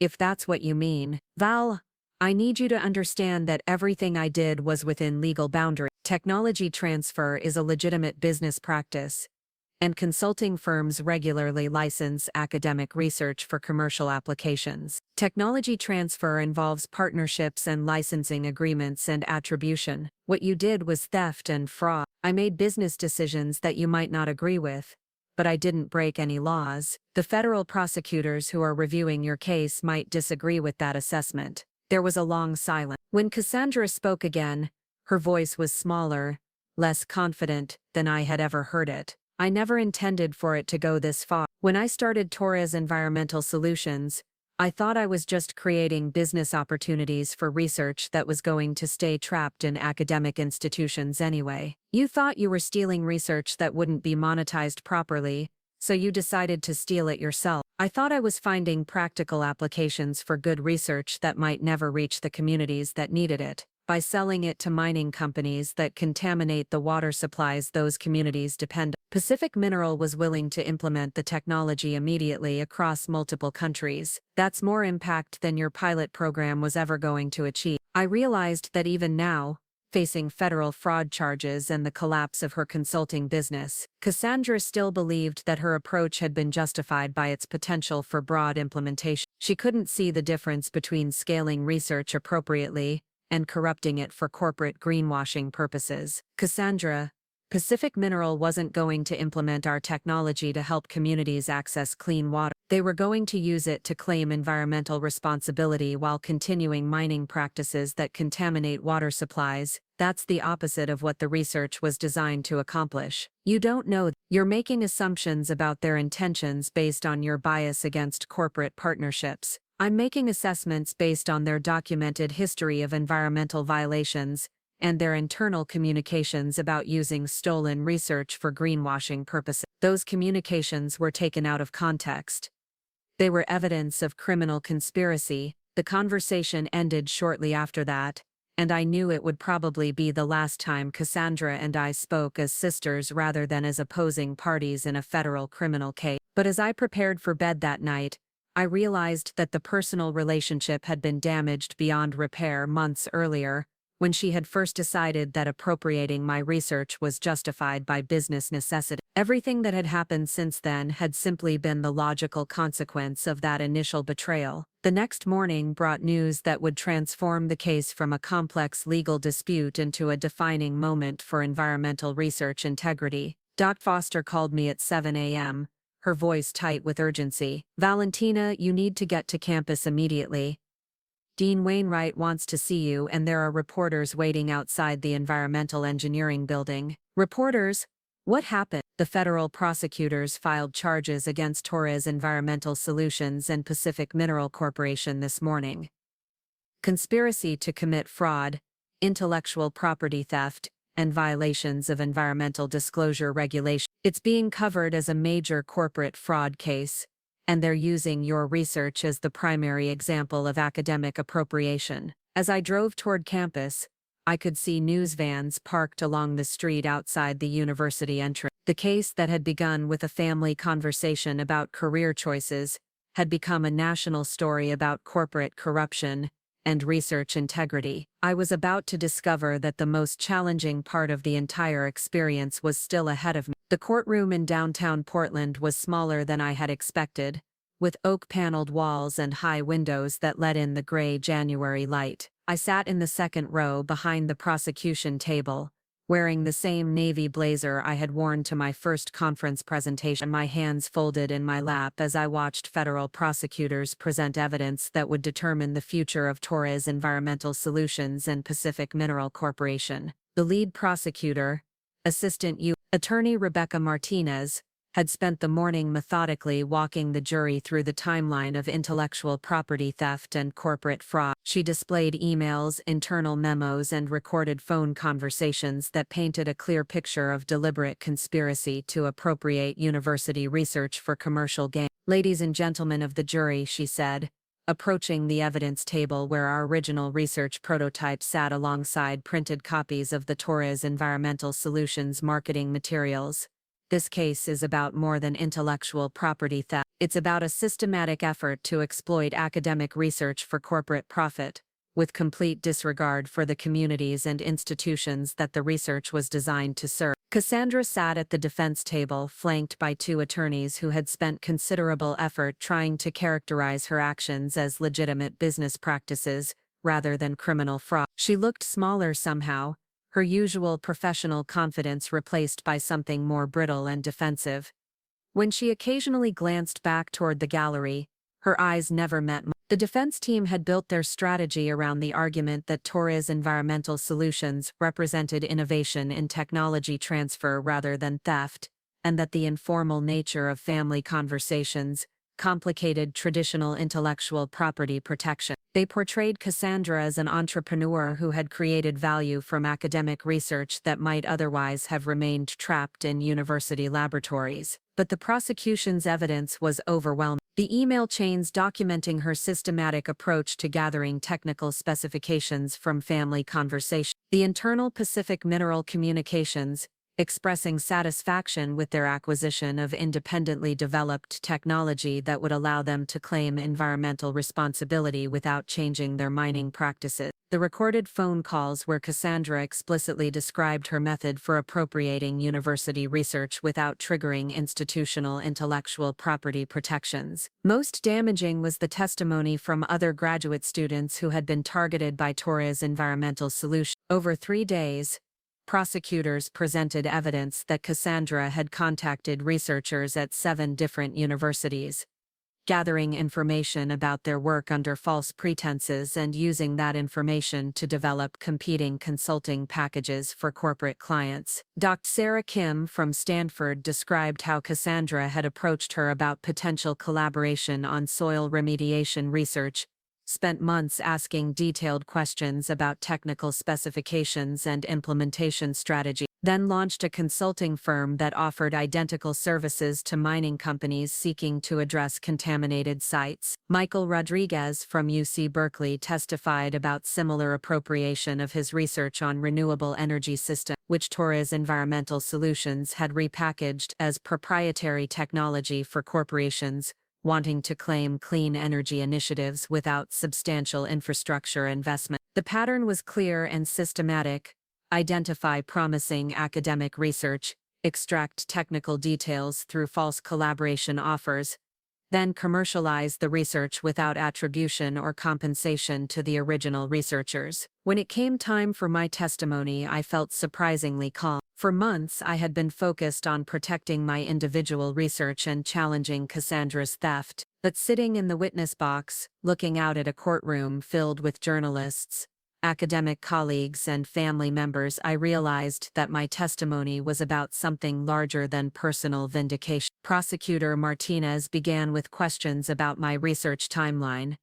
if that's what you mean. Val, I need you to understand that everything I did was within legal boundaries. Technology transfer is a legitimate business practice, and consulting firms regularly license academic research for commercial applications. Technology transfer involves partnerships and licensing agreements and attribution. What you did was theft and fraud. I made business decisions that you might not agree with, but I didn't break any laws. The federal prosecutors who are reviewing your case might disagree with that assessment." There was a long silence. When Cassandra spoke again, her voice was smaller, less confident than I had ever heard it. "I never intended for it to go this far. When I started Torres Environmental Solutions, I thought I was just creating business opportunities for research that was going to stay trapped in academic institutions anyway. You thought you were stealing research that wouldn't be monetized properly, so you decided to steal it yourself. I thought I was finding practical applications for good research that might never reach the communities that needed it, by selling it to mining companies that contaminate the water supplies those communities depend on. Pacific Mineral was willing to implement the technology immediately across multiple countries. That's more impact than your pilot program was ever going to achieve. I realized that even now, facing federal fraud charges and the collapse of her consulting business, Cassandra still believed that her approach had been justified by its potential for broad implementation. She couldn't see the difference between scaling research appropriately and corrupting it for corporate greenwashing purposes. Cassandra, Pacific Mineral wasn't going to implement our technology to help communities access clean water. They were going to use it to claim environmental responsibility while continuing mining practices that contaminate water supplies. That's the opposite of what the research was designed to accomplish. You don't know. You're making assumptions about their intentions based on your bias against corporate partnerships. I'm making assessments based on their documented history of environmental violations and their internal communications about using stolen research for greenwashing purposes. Those communications were taken out of context. They were evidence of criminal conspiracy. The conversation ended shortly after that, and I knew it would probably be the last time Cassandra and I spoke as sisters rather than as opposing parties in a federal criminal case. But as I prepared for bed that night, I realized that the personal relationship had been damaged beyond repair months earlier, when she had first decided that appropriating my research was justified by business necessity. Everything that had happened since then had simply been the logical consequence of that initial betrayal. The next morning brought news that would transform the case from a complex legal dispute into a defining moment for environmental research integrity. Doc Foster called me at 7 a.m., her voice tight with urgency. "Valentina, you need to get to campus immediately. Dean Wainwright wants to see you, and there are reporters waiting outside the environmental engineering building." Reporters? What happened? The federal prosecutors filed charges against Torres Environmental Solutions and Pacific Mineral Corporation this morning. Conspiracy to commit fraud, intellectual property theft, and violations of environmental disclosure regulation. It's being covered as a major corporate fraud case, and they're using your research as the primary example of academic appropriation. As I drove toward campus, I could see news vans parked along the street outside the university entrance. The case that had begun with a family conversation about career choices had become a national story about corporate corruption and research integrity. I was about to discover that the most challenging part of the entire experience was still ahead of me. The courtroom in downtown Portland was smaller than I had expected, with oak-paneled walls and high windows that let in the gray January light. I sat in the second row behind the prosecution table, wearing the same navy blazer I had worn to my first conference presentation, my hands folded in my lap as I watched federal prosecutors present evidence that would determine the future of Torres Environmental Solutions and Pacific Mineral Corporation. The lead prosecutor, Assistant U.S. Attorney Rebecca Martinez, had spent the morning methodically walking the jury through the timeline of intellectual property theft and corporate fraud. She displayed emails, internal memos, and recorded phone conversations that painted a clear picture of deliberate conspiracy to appropriate university research for commercial gain. "Ladies and gentlemen of the jury," she said, approaching the evidence table where our original research prototype sat alongside printed copies of the Torres Environmental Solutions marketing materials. "This case is about more than intellectual property theft. It's about a systematic effort to exploit academic research for corporate profit, with complete disregard for the communities and institutions that the research was designed to serve." Cassandra sat at the defense table, flanked by two attorneys who had spent considerable effort trying to characterize her actions as legitimate business practices, rather than criminal fraud. She looked smaller somehow, her usual professional confidence replaced by something more brittle and defensive. When she occasionally glanced back toward the gallery, her eyes never met mine. The defense team had built their strategy around the argument that Torres Environmental Solutions represented innovation in technology transfer rather than theft, and that the informal nature of family conversations complicated traditional intellectual property protection. They portrayed Cassandra as an entrepreneur who had created value from academic research that might otherwise have remained trapped in university laboratories. But the prosecution's evidence was overwhelming. The email chains documenting her systematic approach to gathering technical specifications from family conversations. The internal Pacific Mineral communications, expressing satisfaction with their acquisition of independently developed technology that would allow them to claim environmental responsibility without changing their mining practices. The recorded phone calls where Cassandra explicitly described her method for appropriating university research without triggering institutional intellectual property protections. Most damaging was the testimony from other graduate students who had been targeted by Torres Environmental Solutions. Over 3 days, prosecutors presented evidence that Cassandra had contacted researchers at 7 different universities, gathering information about their work under false pretenses and using that information to develop competing consulting packages for corporate clients. Dr. Sarah Kim from Stanford described how Cassandra had approached her about potential collaboration on soil remediation research, spent months asking detailed questions about technical specifications and implementation strategy, then launched a consulting firm that offered identical services to mining companies seeking to address contaminated sites. Michael Rodriguez from UC Berkeley testified about similar appropriation of his research on renewable energy systems, which Torres Environmental Solutions had repackaged as proprietary technology for corporations wanting to claim clean energy initiatives without substantial infrastructure investment. The pattern was clear and systematic: identify promising academic research, extract technical details through false collaboration offers, then commercialize the research without attribution or compensation to the original researchers. When it came time for my testimony, I felt surprisingly calm. For months, I had been focused on protecting my individual research and challenging Cassandra's theft, but sitting in the witness box, looking out at a courtroom filled with journalists, academic colleagues, and family members, I realized that my testimony was about something larger than personal vindication. Prosecutor Martinez began with questions about my research timeline,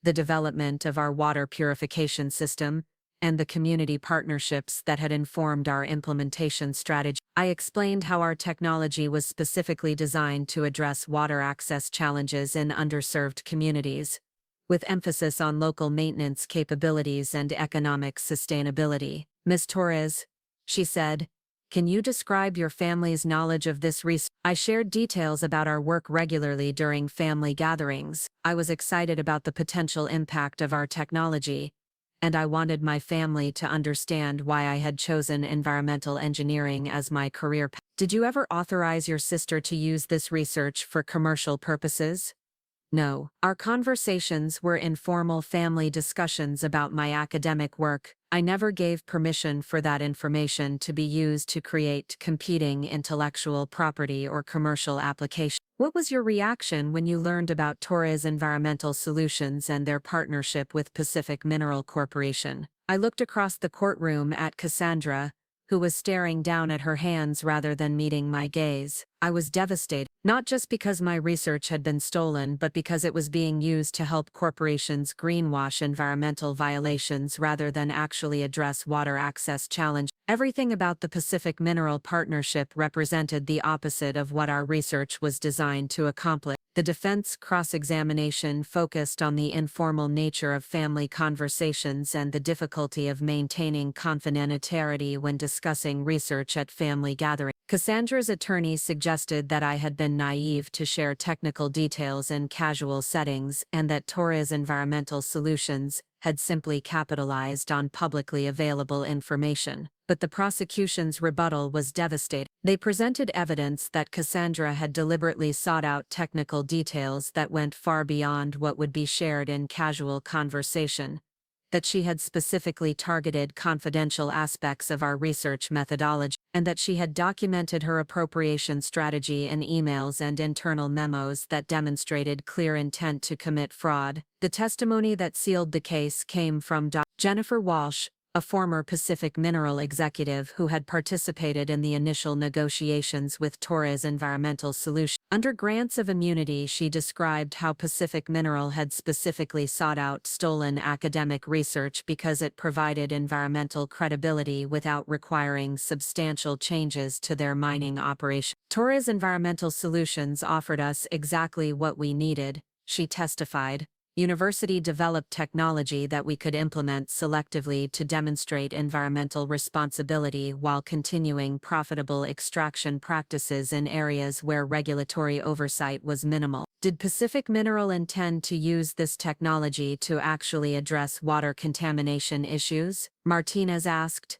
the development of our water purification system, and the community partnerships that had informed our implementation strategy. I explained how our technology was specifically designed to address water access challenges in underserved communities, with emphasis on local maintenance capabilities and economic sustainability. Ms. Torres, she said, can you describe your family's knowledge of this research? I shared details about our work regularly during family gatherings. I was excited about the potential impact of our technology, and I wanted my family to understand why I had chosen environmental engineering as my career path. Did you ever authorize your sister to use this research for commercial purposes? No. Our conversations were informal family discussions about my academic work. I never gave permission for that information to be used to create competing intellectual property or commercial application. What was your reaction when you learned about Torres Environmental Solutions and their partnership with Pacific Mineral Corporation? I looked across the courtroom at Cassandra, who was staring down at her hands rather than meeting my gaze. I was devastated, not just because my research had been stolen, but because it was being used to help corporations greenwash environmental violations rather than actually address water access challenges. Everything about the Pacific Mineral Partnership represented the opposite of what our research was designed to accomplish. The defense cross-examination focused on the informal nature of family conversations and the difficulty of maintaining confidentiality when discussing research at family gatherings. Cassandra's attorney suggested that I had been naive to share technical details in casual settings and that Torres Environmental Solutions had simply capitalized on publicly available information. But the prosecution's rebuttal was devastating. They presented evidence that Cassandra had deliberately sought out technical details that went far beyond what would be shared in casual conversation, that she had specifically targeted confidential aspects of our research methodology, and that she had documented her appropriation strategy in emails and internal memos that demonstrated clear intent to commit fraud. The testimony that sealed the case came from Dr. Jennifer Walsh, a former Pacific Mineral executive who had participated in the initial negotiations with Torres Environmental Solutions. Under grants of immunity, she described how Pacific Mineral had specifically sought out stolen academic research because it provided environmental credibility without requiring substantial changes to their mining operation. Torres Environmental Solutions offered us exactly what we needed, she testified. University developed technology that we could implement selectively to demonstrate environmental responsibility while continuing profitable extraction practices in areas where regulatory oversight was minimal. Did Pacific Mineral intend to use this technology to actually address water contamination issues? Martinez asked.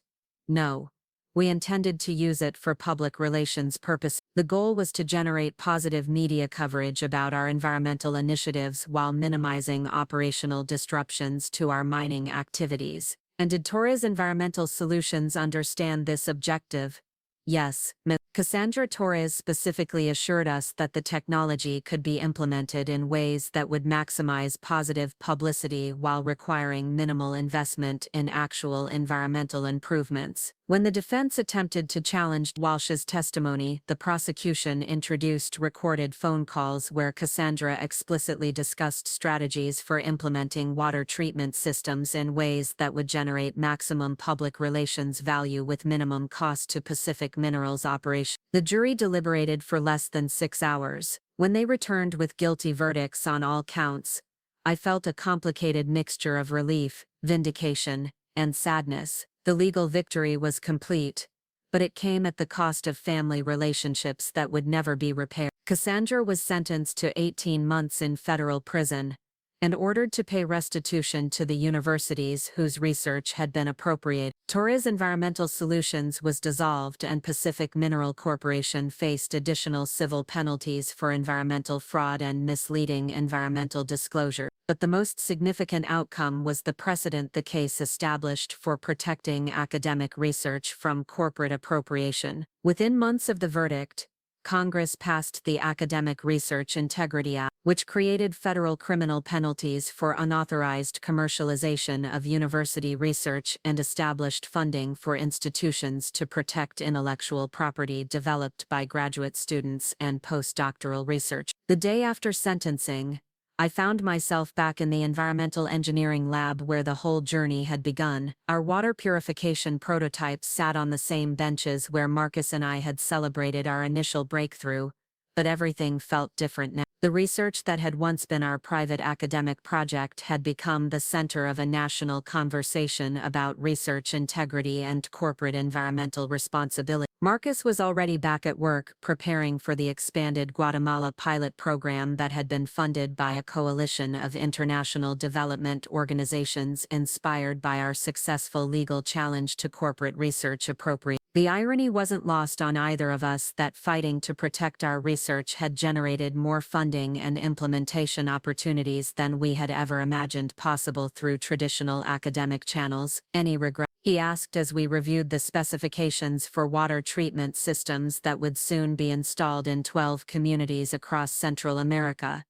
No. We intended to use it for public relations purposes. The goal was to generate positive media coverage about our environmental initiatives while minimizing operational disruptions to our mining activities. And did Torres Environmental Solutions understand this objective? Yes, Ms. Cassandra Torres specifically assured us that the technology could be implemented in ways that would maximize positive publicity while requiring minimal investment in actual environmental improvements. When the defense attempted to challenge Walsh's testimony, the prosecution introduced recorded phone calls where Cassandra explicitly discussed strategies for implementing water treatment systems in ways that would generate maximum public relations value with minimum cost to Pacific Minerals operations. The jury deliberated for less than 6 hours. When they returned with guilty verdicts on all counts, I felt a complicated mixture of relief, vindication, and sadness. The legal victory was complete, but it came at the cost of family relationships that would never be repaired. Cassandra was sentenced to 18 months in federal prison and ordered to pay restitution to the universities whose research had been appropriated. Torres Environmental Solutions was dissolved and Pacific Mineral Corporation faced additional civil penalties for environmental fraud and misleading environmental disclosure. But the most significant outcome was the precedent the case established for protecting academic research from corporate appropriation. Within months of the verdict, Congress passed the Academic Research Integrity Act, which created federal criminal penalties for unauthorized commercialization of university research and established funding for institutions to protect intellectual property developed by graduate students and postdoctoral research. The day after sentencing, I found myself back in the environmental engineering lab where the whole journey had begun. Our water purification prototypes sat on the same benches where Marcus and I had celebrated our initial breakthrough, but everything felt different now. The research that had once been our private academic project had become the center of a national conversation about research integrity and corporate environmental responsibility. Marcus was already back at work, preparing for the expanded Guatemala pilot program that had been funded by a coalition of international development organizations inspired by our successful legal challenge to corporate research appropriation. The irony wasn't lost on either of us that fighting to protect our research had generated more funding and implementation opportunities than we had ever imagined possible through traditional academic channels. Any regret? He asked as we reviewed the specifications for water treatment systems that would soon be installed in 12 communities across Central America.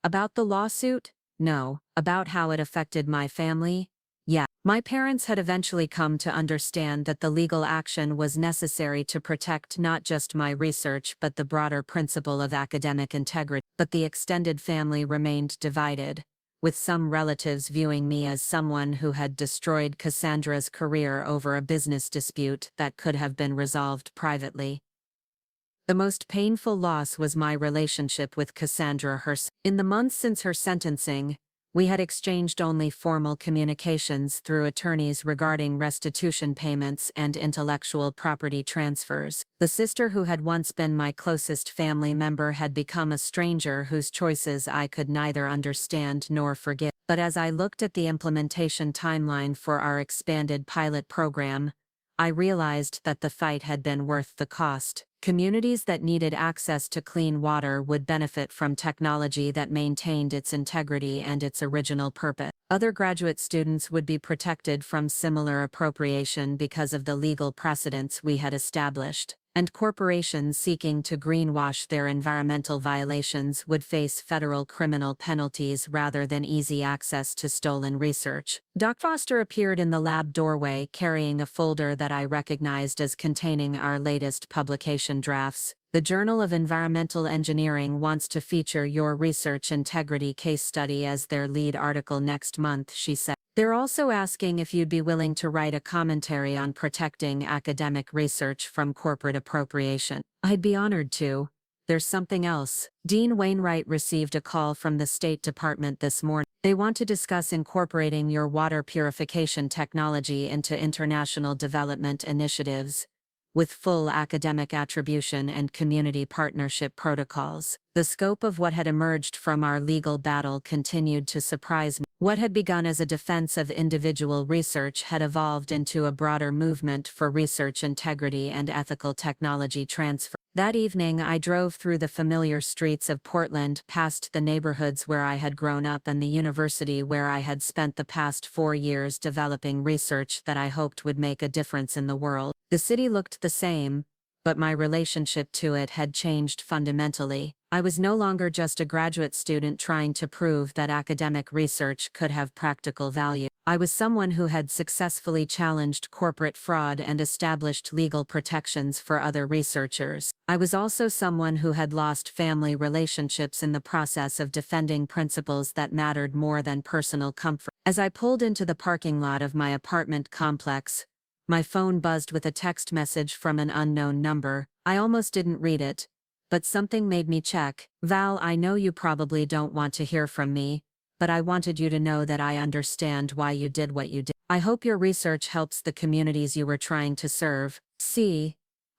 About the lawsuit? No. About how it affected my family? Yeah. My parents had eventually come to understand that the legal action was necessary to protect not just my research but the broader principle of academic integrity. But the extended family remained divided, with some relatives viewing me as someone who had destroyed Cassandra's career over a business dispute that could have been resolved privately. The most painful loss was my relationship with Cassandra herself. In the months since her sentencing, we had exchanged only formal communications through attorneys regarding restitution payments and intellectual property transfers. The sister who had once been my closest family member had become a stranger whose choices I could neither understand nor forgive. But as I looked at the implementation timeline for our expanded pilot program, I realized that the fight had been worth the cost. Communities that needed access to clean water would benefit from technology that maintained its integrity and its original purpose. Other graduate students would be protected from similar appropriation because of the legal precedents we had established. and corporations seeking to greenwash their environmental violations would face federal criminal penalties rather than easy access to stolen research. Dr. Foster appeared in the lab doorway carrying a folder that I recognized as containing our latest publication drafts. The Journal of Environmental Engineering wants to feature your research integrity case study as their lead article next month, she said. They're also asking if you'd be willing to write a commentary on protecting academic research from corporate appropriation. I'd be honored to. There's something else. Dean Wainwright received a call from the State Department this morning. They want to discuss incorporating your water purification technology into international development initiatives, with full academic attribution and community partnership protocols. The scope of what had emerged from our legal battle continued to surprise me. What had begun as a defense of individual research had evolved into a broader movement for research integrity and ethical technology transfer. That evening, I drove through the familiar streets of Portland, past the neighborhoods where I had grown up and the university where I had spent the past 4 years developing research that I hoped would make a difference in the world. The city looked the same, but my relationship to it had changed fundamentally. I was no longer just a graduate student trying to prove that academic research could have practical value. I was someone who had successfully challenged corporate fraud and established legal protections for other researchers. I was also someone who had lost family relationships in the process of defending principles that mattered more than personal comfort. As I pulled into the parking lot of my apartment complex, my phone buzzed with a text message from an unknown number. I almost didn't read it, but something made me check. Val, I know you probably don't want to hear from me, but I wanted you to know that I understand why you did what you did. I hope your research helps the communities you were trying to serve. See,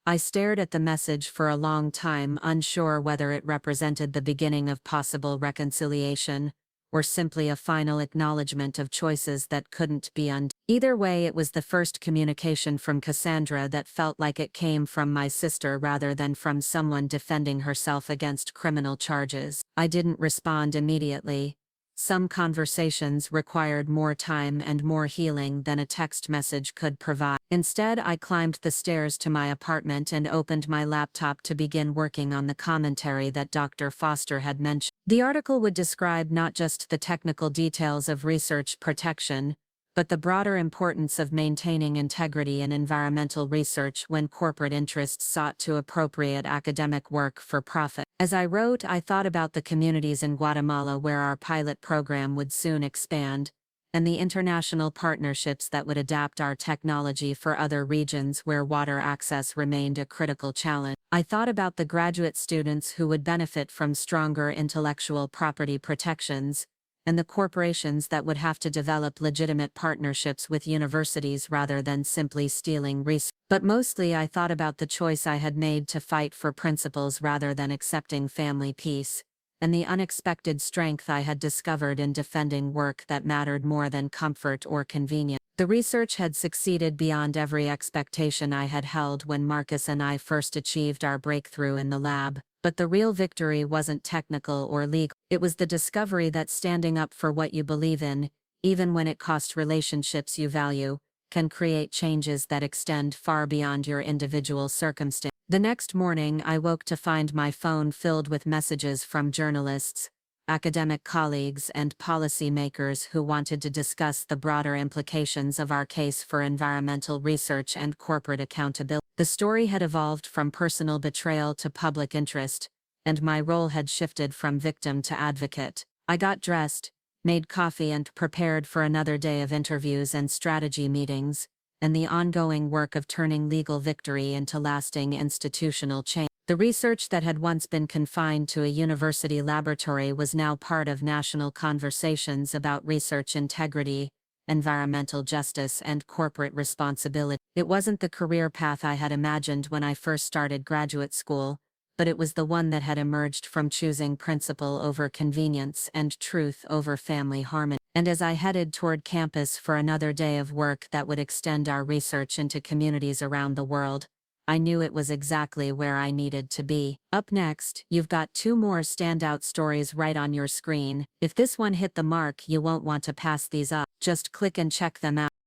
I stared at the message for a long time, unsure whether it represented the beginning of possible reconciliation, or simply a final acknowledgement of choices that couldn't be undone. Either way, it was the first communication from Cassandra that felt like it came from my sister rather than from someone defending herself against criminal charges. I didn't respond immediately. Some conversations required more time and more healing than a text message could provide. Instead, I climbed the stairs to my apartment and opened my laptop to begin working on the commentary that Dr. Foster had mentioned. The article would describe not just the technical details of research protection, but the broader importance of maintaining integrity in environmental research when corporate interests sought to appropriate academic work for profit. As I wrote, I thought about the communities in Guatemala where our pilot program would soon expand, and the international partnerships that would adapt our technology for other regions where water access remained a critical challenge. I thought about the graduate students who would benefit from stronger intellectual property protections, and the corporations that would have to develop legitimate partnerships with universities rather than simply stealing research. But mostly I thought about the choice I had made to fight for principles rather than accepting family peace, and the unexpected strength I had discovered in defending work that mattered more than comfort or convenience. The research had succeeded beyond every expectation I had held when Marcus and I first achieved our breakthrough in the lab. But the real victory wasn't technical or legal. It was the discovery that standing up for what you believe in, even when it costs relationships you value, can create changes that extend far beyond your individual circumstance. The next morning, I woke to find my phone filled with messages from journalists, academic colleagues, and policymakers who wanted to discuss the broader implications of our case for environmental research and corporate accountability. The story had evolved from personal betrayal to public interest, and my role had shifted from victim to advocate. I got dressed, made coffee, and prepared for another day of interviews and strategy meetings, and the ongoing work of turning legal victory into lasting institutional change. The research that had once been confined to a university laboratory was now part of national conversations about research integrity, environmental justice, and corporate responsibility. It wasn't the career path I had imagined when I first started graduate school, but it was the one that had emerged from choosing principle over convenience and truth over family harmony. And as I headed toward campus for another day of work that would extend our research into communities around the world, I knew it was exactly where I needed to be. Up next, you've got 2 more standout stories right on your screen. If this one hit the mark, you won't want to pass these up. Just click and check them out.